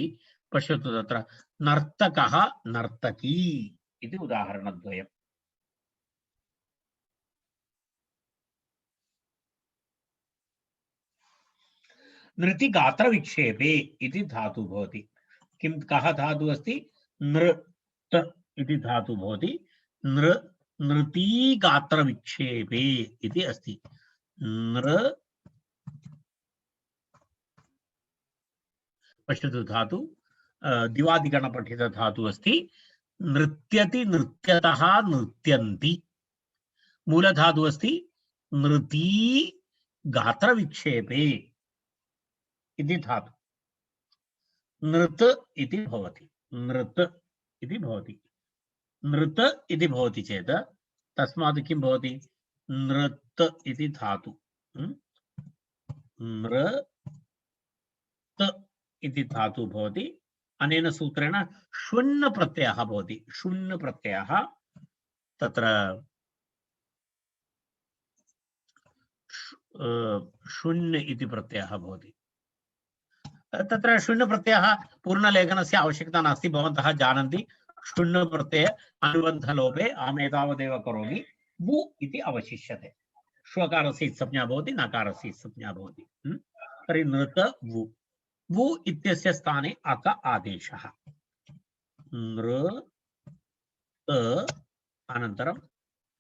पश्यतु, तत्र नर्तकः, नर्तकी इति उदाहरणद्वयम्। नृति गात्रविक्षेपे इति धातु भवति। किं, कः धातु अस्ति? नृत इति धातु भवति। नृती गात्रविक्षेपे इति अस्ति। पश्यतु, धातु दिवादिगणपठित धातु अस्ति। नृत्यति, नृत्यतः, नृत्यन्ति। मूलधातु अस्ति नृती गात्रविक्षेपे इति धातु। नृत इति भवति। नृत इति भवति। नृत इति भवति चेत् तस्मात् किं भवति? नृत इति धातु। नृत इति धातु भवति। अनेन सूत्रेण शुन् प्रत्ययः भवति। शुन् प्रत्ययः तत्र शुन् इति प्रत्ययः भवति। तत्र शुन् प्रत्ययः पूर्णलेखनस्य आवश्यकता नास्ति, भवन्तः जानन्ति। शुन् प्रत्यय अनुबन्धलोपे अहम् एतावदेव करोमि। वु इति अवशिष्यते। श्वकारस्य संज्ञा भवति, नकारस्य संज्ञा भवति। तर्हि नृत वु। वु इत्यस्य स्थाने अक आदेशः। नृत अनन्तरम्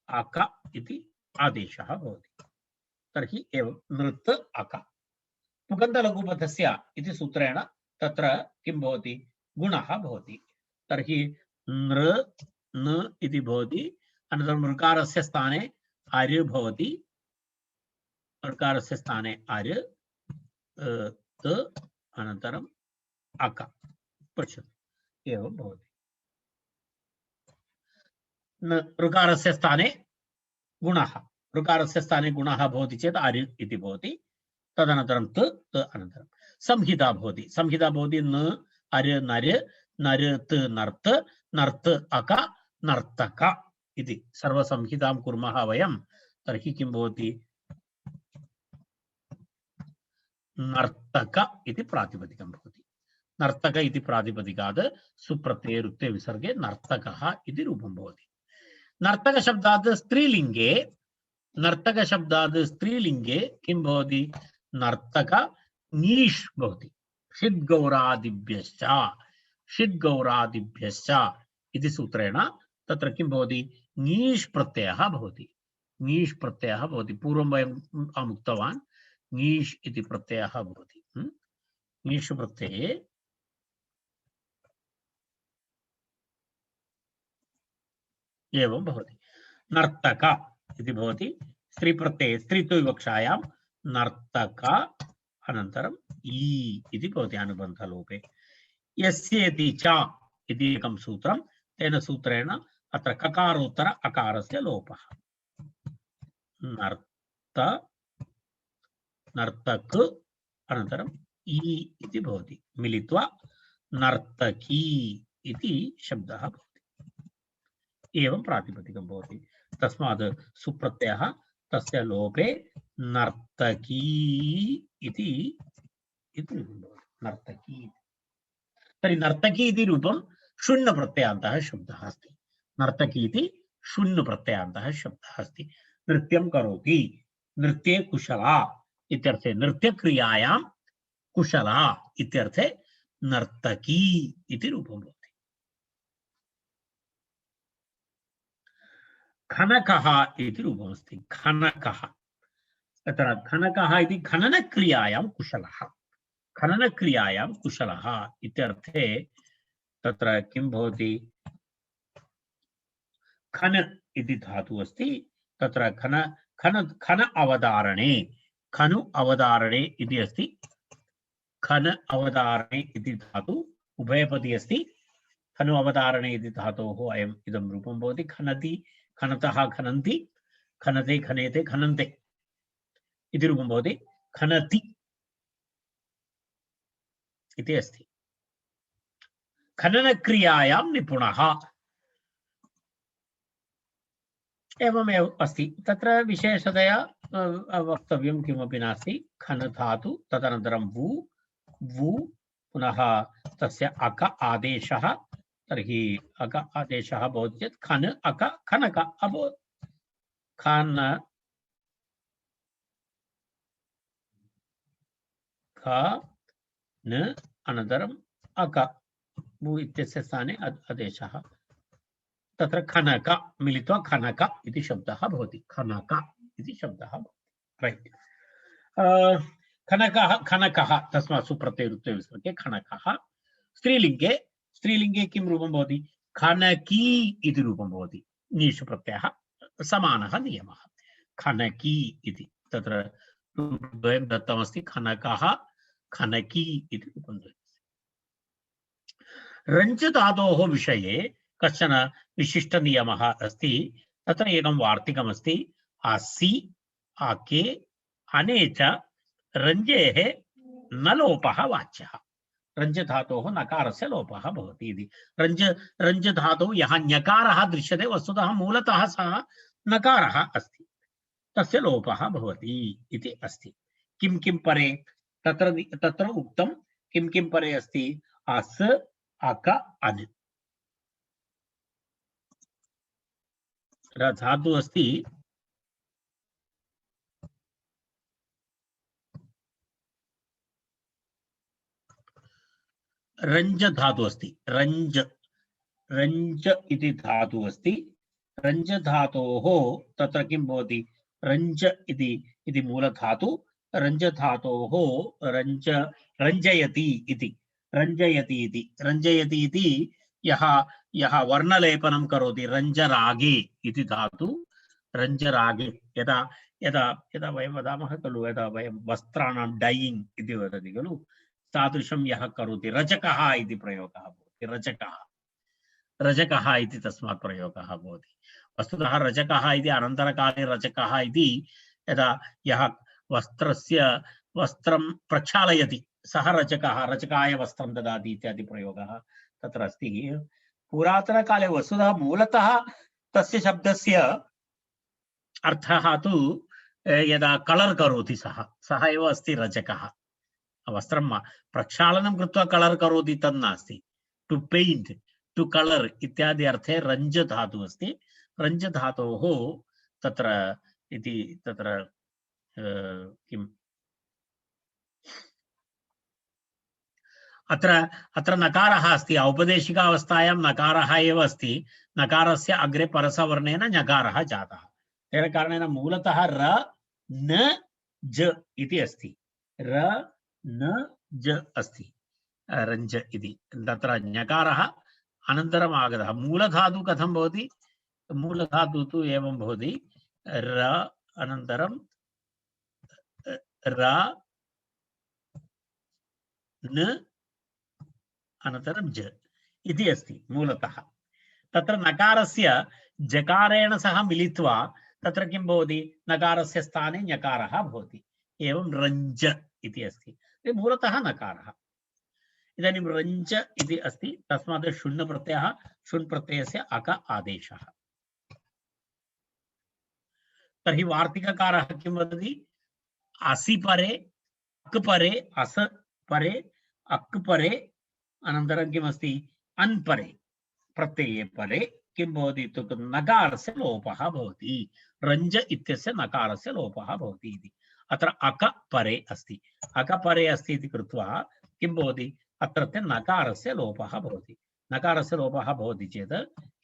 अक इति आदेशः भवति। तर्हि एवं नृत अक। पुगन्धलघुपथस्य इति सूत्रेण तत्र किं भवति? गुणः भवति। तर्हि नृ न इति भवति। अनन्तरं ऋकारस्य स्थाने आर्य भवति। ऋकारस्य स्थाने आर्य त अनन्तरम् अक। पश्यतु, एवं भवति। ऋकारस्य स्थाने गुणः ऋकारस्य स्थाने गुणः भवति चेत् अरि इति भवति तदनन्तरं त अनन्तरं संहिता भवति न अरि नरि नर त नर्त नर्त अक नर्तक इति सर्वसंहितां कुर्मः वयं तर्हि किं भवति नर्तक इति प्रातिपदिकं भवति नर्तक इति प्रातिपदिकात् सुप्रत्यये रुक्ते विसर्गे नर्तकः इति रूपं भवति नर्तक शब्दात् स्त्रीलिंगे किं भवति नर्तक नीष् भवति षिद्गौरादिभ्यश्च इति सूत्रेण तत्र किं भवति नीष् प्रत्ययः भवति पूर्वं वयम् उक्तवान् नीष् इति प्रत्ययः भवति नीष् प्रत्यये एवं भवति नर्तक इति भवति स्त्री प्रत्यये स्त्रीत्वविवक्षायां नर्तक अनन्तरं ई इति भवति अनुबन्धलोपे यस्येति च इति एकं सूत्रं तेन सूत्रेण अत्र ककारोत्तर अकारस्य लोपः नर्तक अनन्तरं ई इति भवति मिलित्वा नर्तकी इति शब्दः भवति एवं प्रातिपदिकं भवति तस्मात् सुप्रत्ययः तस्य लोपे नर्तकी इति नर्तकी तर्हि नर्तकी इति रूपं शून्य प्रत्ययान्तः शब्दः अस्ति नर्तकी इति शून्य प्रत्ययान्तः शब्दः अस्ति नृत्यं करोति नृत्ये कुशला इत्यर्थे नृत्यक्रियायां कुशला इत्यर्थे नर्तकी इति रूपं भवति खनकः इति रूपमस्ति खनकः तत्र खनकः इति खननक्रियायां कुशलः इत्यर्थे तत्र किं भवति खन इति धातुः अस्ति तत्र खन अवधारणे खनु अवधारणे इति अस्ति खन अवधारणे इति धातु उभयपदी अस्ति खनु अवधारणे इति धातोः अयम् इदं रूपं भवति खनति खनतः खनन्ति खनते खनेते खनन्ते इति रूपं भवति खनति इति अस्ति खननक्रियायां निपुणः एवमेव अस्ति तत्र विशेषतया वक्तव्यं किमपि नास्ति खन धातु तदनन्तरं वु पुनः तस्य अक आदेशः तर्हि अक आदेशः भवति चेत् खन अक खनक अभवत् खन ख न अनन्तरम् अक वु इत्यस्य स्थाने आदेशः तत्र खनक मिलित्वा खनक इति शब्दः भवति खनक इति शब्दः रैट् खनकः तस्मात् सुप्रत्ययरुक्ते विसर्गे खनकः स्त्रीलिंगे किं रूपं भवति खनकी इति रूपं भवति नीष् प्रत्ययः समानः नियमः खनकी इति तत्र द्वयं दत्तमस्ति खनकः खनकी इति रूपं दत्तमस्ति रञ्च धातोः विषये कश्चन विशिष्ट नियमः अस्ति तत्र एकं वार्तिकमस्ति असि आके अने च रञ्जेः न लोपः वाच्यः रञ्ज धातोः नकारस्य लोपः भवति इति रञ्ज धातोः यः ञकारः दृश्यते वस्तुतः मूलतः सः नकारः अस्ति तस्य लोपः भवति इति अस्ति किं किं परे तत्र उक्तं किं किं परे अस्ति अस अक अन् धातु अस्ति रञ्ज धातु अस्ति रञ्ज इति धातु अस्ति रञ्ज धातोः तत्र किं भवति रञ्ज इति मूलधातु रञ्ज धातोः रञ्जयति इति यः वर्णलेपनं करोति रञ्जरागे इति धातु रञ्जरागे यदा यदा यदा वयं वदामः खलु यदा वयं वस्त्राणां डैयिङ्ग् इति वदति खलु तादृशं यः करोति रजकः इति प्रयोगः भवति रजकः इति तस्मात् प्रयोगः भवति वस्तुतः रजकः इति अनन्तरकाले रजकः इति यदा यः वस्त्रं प्रक्षालयति सः रजकः, रजकाय वस्त्रं ददाति इत्यादि प्रयोगः तत्र अस्ति। पुरातनकाले वस्तुतः मूलतः तस्य शब्दस्य अर्थः तु यदा कलर् करोति सः एव अस्ति रजकः। वस्त्रं प्रक्षालनं कृत्वा कलर् करोति तन्नास्ति। टु पेइण्ट्, टु कलर् इत्यादि अर्थे रञ्ज धातुः अस्ति। रञ्ज धातोः तत्र इति तत्र किम् अत्र नकारः अस्ति। औपदेशिकावस्थायां नकारः एव अस्ति। नकारस्य अग्रे परसवर्णेन ञकारः जातः। तेन कारणेन मूलतः र न ज इति अस्ति। र न ज अस्ति, रञ्ज इति। तत्र ञकारः अनन्तरम् आगतः। मूलधातुः कथं भवति? मूलधातुः तु एवं भवति, र अनन्तरं र न अनन्तरं ज इति अस्ति मूलतः। तत्र नकारस्य जकारेण सह मिलित्वा तत्र किं भवति? नकारस्य स्थाने ञकारः भवति। एवं रञ्ज इति अस्ति। मूलतः नकारः। इदानीं रञ्ज इति अस्ति, तस्मात् शुण् प्रत्ययः, शुण् प्रत्ययस्य अक आदेशः। तर्हि वार्तिककारः किं वदति? असि परे, अक् परे, अस परे, अक् परे, अनन्तरं किमस्ति? अन् परे, प्रत्यये परे किं भवति इत्युक्ते नकारस्य लोपः भवति। रञ्ज इत्यस्य नकारस्य लोपः भवति इति। अत्र अक परे अस्ति। अक परे अस्ति इति कृत्वा किं भवति? अत्रत्य नकारस्य लोपः भवति। नकारस्य लोपः भवति चेत्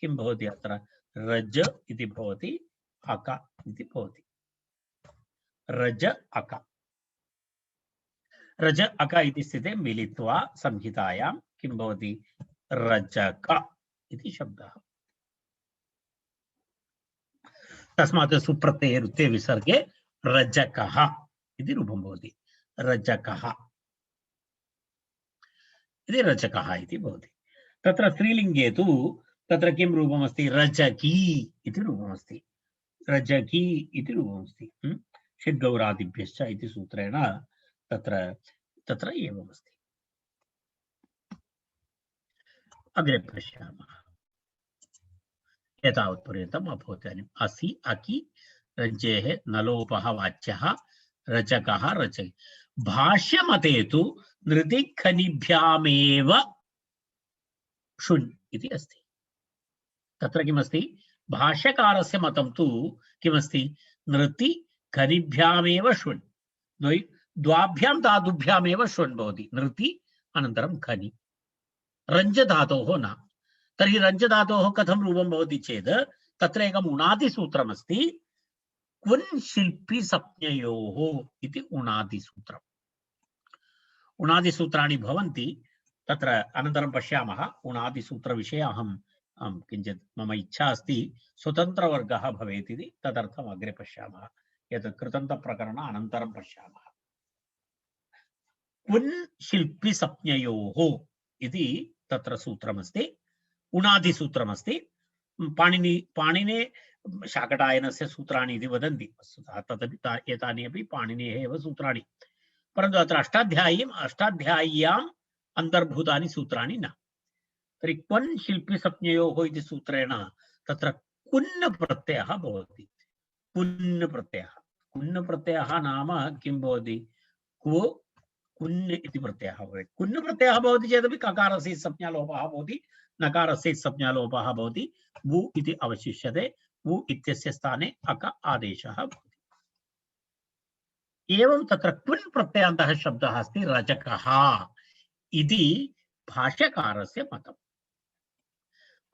किं भवति? अत्र रज इति भवति, अक इति भवति। रज अक, रज अक इति स्थिते मिलित्वा संहितायां किं भवति? रजक इति शब्दः। तस्मात् सुप्रत्यये रुत्ते विसर्गे रजकः इति रूपं भवति। रजकः इति रजकः इति भवति। तत्र स्त्रीलिङ्गे तु तत्र किं रूपमस्ति? रजकी इति रूपमस्ति। रजकी इति रूपमस्ति। षड्गौरादिभ्यश्च इति सूत्रेण तत्र एवमस्ति। अग्रे पश्यामः। एतावत्पर्यन्तम् अभवत्। इदानीम् असि अकि रज्जेः नलोपः वाच्यः रचकः रचयति। भाष्यमते तु नृतिखनिभ्यामेव शुण् इति अस्ति। तत्र किमस्ति? भाष्यकारस्य मतं तु किमस्ति? नृतिखनिभ्यामेव शुण्। द्वाभ्यां धातुभ्यामेव शुण् भवति। नृति अनन्तरं खनि, रञ्ज धातोः न। तर्हि रञ्ज धातोः कथं रूपं भवति चेत् तत्र एकम् उणादिसूत्रमस्ति। क्वन् शिल्पि संज्ञयोः इति उणादिसूत्रम्। उणादिसूत्राणि भवन्ति तत्र अनन्तरं पश्यामः। उणादिसूत्रविषये अहं किञ्चित् मम इच्छा अस्ति स्वतन्त्रवर्गः भवेत् इति। तदर्थम् अग्रे पश्यामः। एतत् कृतन्तप्रकरण अनन्तरं पश्यामः। क्वन् शिल्पि संज्ञयोः इति तत्र सूत्रमस्ति, उणादिसूत्रमस्ति। पाणिने शाकटायनस्य सूत्राणि इति वदन्ति। वस्तुतः तदपि एतानि अपि पाणिनेः एव सूत्राणि, परन्तु अत्र अष्टाध्याय्याम् अन्तर्भूतानि सूत्राणि न। तर्हि क्वन् शिल्पि संज्ञयोः इति सूत्रेण तत्र कुन् प्रत्ययः भवति। कुन् प्रत्ययः नाम किं भवति? क्वो कुन् इति प्रत्ययः भवेत्। कुन् प्रत्ययः भवति चेदपि ककारस्य संज्ञालोपः भवति, नकारस्य संज्ञालोपः भवति। वु इति अवशिष्यते। वु इत्यस्य स्थाने अक आदेशः भवति। एवं तत्र क्वन् प्रत्ययान्तः शब्दः अस्ति रजकः इति भाष्यकारस्य मतम्।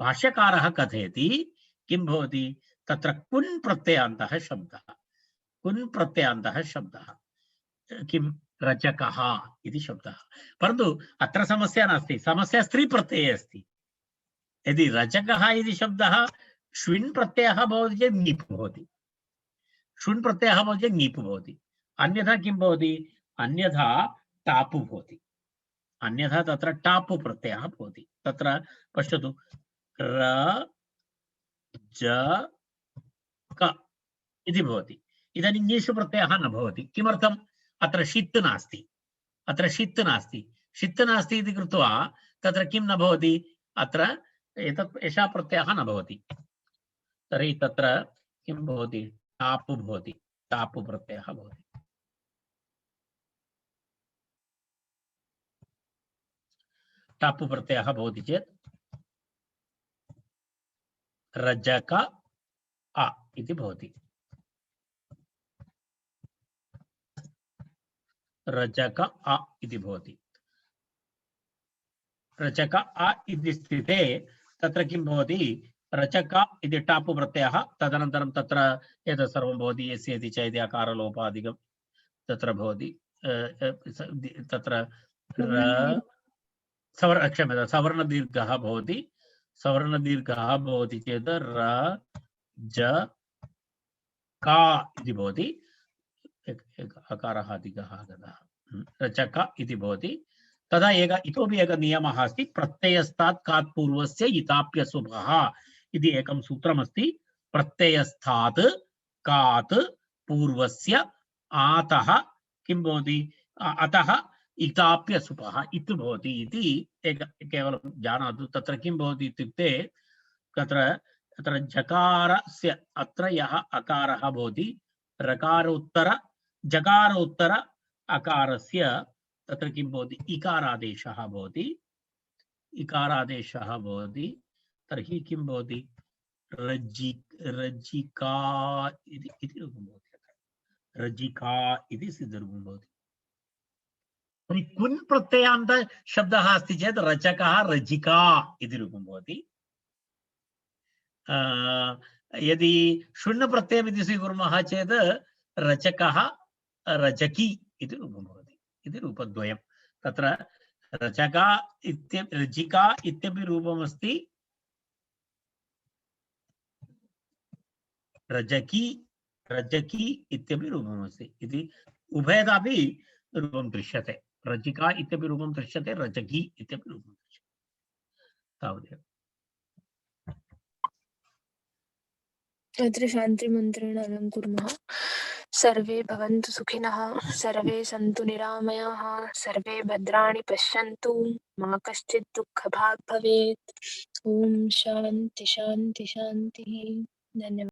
भाष्यकारः कथयति किं भवति? तत्र क्वन् प्रत्ययान्तः शब्दः, क्वन् प्रत्ययान्तः शब्दः किं? रजकः इति शब्दः। परन्तु अत्र समस्या नास्ति। समस्या स्त्री प्रत्यये अस्ति। यदि रजकः इति शब्दः श्विन् प्रत्ययः भवति चेत् ङीप् भवति। शुण् प्रत्ययः भवति चेत् ङीप् भवति। अन्यथा किं भवति? अन्यथा टाप् भवति। अन्यथा तत्र टाप् प्रत्ययः भवति। तत्र पश्यतु, र ज क इति भवति। इदानीं ङीषु प्रत्ययः न भवति। किमर्थम्? अत्र षित् नास्ति, अत्र षित् नास्ति, षित् नास्ति इति कृत्वा तत्र किं न भवति? अत्र एतत् एषः प्रत्ययः न भवति। तर्हि तत्र किं भवति? टाप् भवति, टाप् प्रत्ययः भवति। टाप् प्रत्ययः भवति चेत् रजक अ इति भवति। रजक अ इति भवति। रचक अ इति स्थिते तत्र किं भवति? रचक इति टाप् प्रत्ययः, तदनन्तरं तत्र एतत् सर्वं भवति यस्य इति च इति अकारलोपादिकं तत्र भवति। तत्र क्षम्यतां, सवर्णदीर्घः भवति। सवर्णदीर्घः भवति चेत् र ज का इति भवति। अकारः अधिकः आगतः, रचक इति भवति। तदा इतोपि एकः नियमः अस्ति, प्रत्ययस्तात् कात् पूर्वस्य इताप्यशुभः इति एकं सूत्रमस्ति। प्रत्ययस्तात् कात् पूर्वस्य आतः किं भवति? अतः इताप्यशुभः इति भवति इति केवलं जानातु। तत्र किं भवति इत्युक्ते तत्र जकारस्य अत्र यः अकारः भवति, जकारोत्तर अकारस्य तत्र किं भवति? इकारादेशः भवति। इकारादेशः भवति। तर्हि किं भवति? रज्जिका इति रूपं भवति। रज्जिका इति सिद्धरूपं भवति। तर्हि कुन् प्रत्ययान्त शब्दः अस्ति चेत् रचकः रज्जिका इति रूपं भवति। यदि शुण्ण प्रत्ययम् इति स्वीकुर्मः चेत् रचकः रजकी इति रूपं भवति। इति रूपद्वयं। तत्र रचका रज्जिका इत्यपि रूपमस्ति, रजकी इत्यपि रूपमस्ति। इति उभयदापि रूपं दृश्यते। रज्जिका इत्यपि रूपं दृश्यते, रजकी इत्यपि रूपं दृश्यते। तावदेव। अत्र शान्तिमन्त्रेण अलङ्कुर्मः। सर्वे भवन्तु सुखिनः, सर्वे सन्तु निरामयाः, सर्वे भद्राणि पश्यन्तु, मा कश्चित् दुःखभाग् भवेत्। ॐ शान्ति शान्ति शान्तिः। धन्यवादः।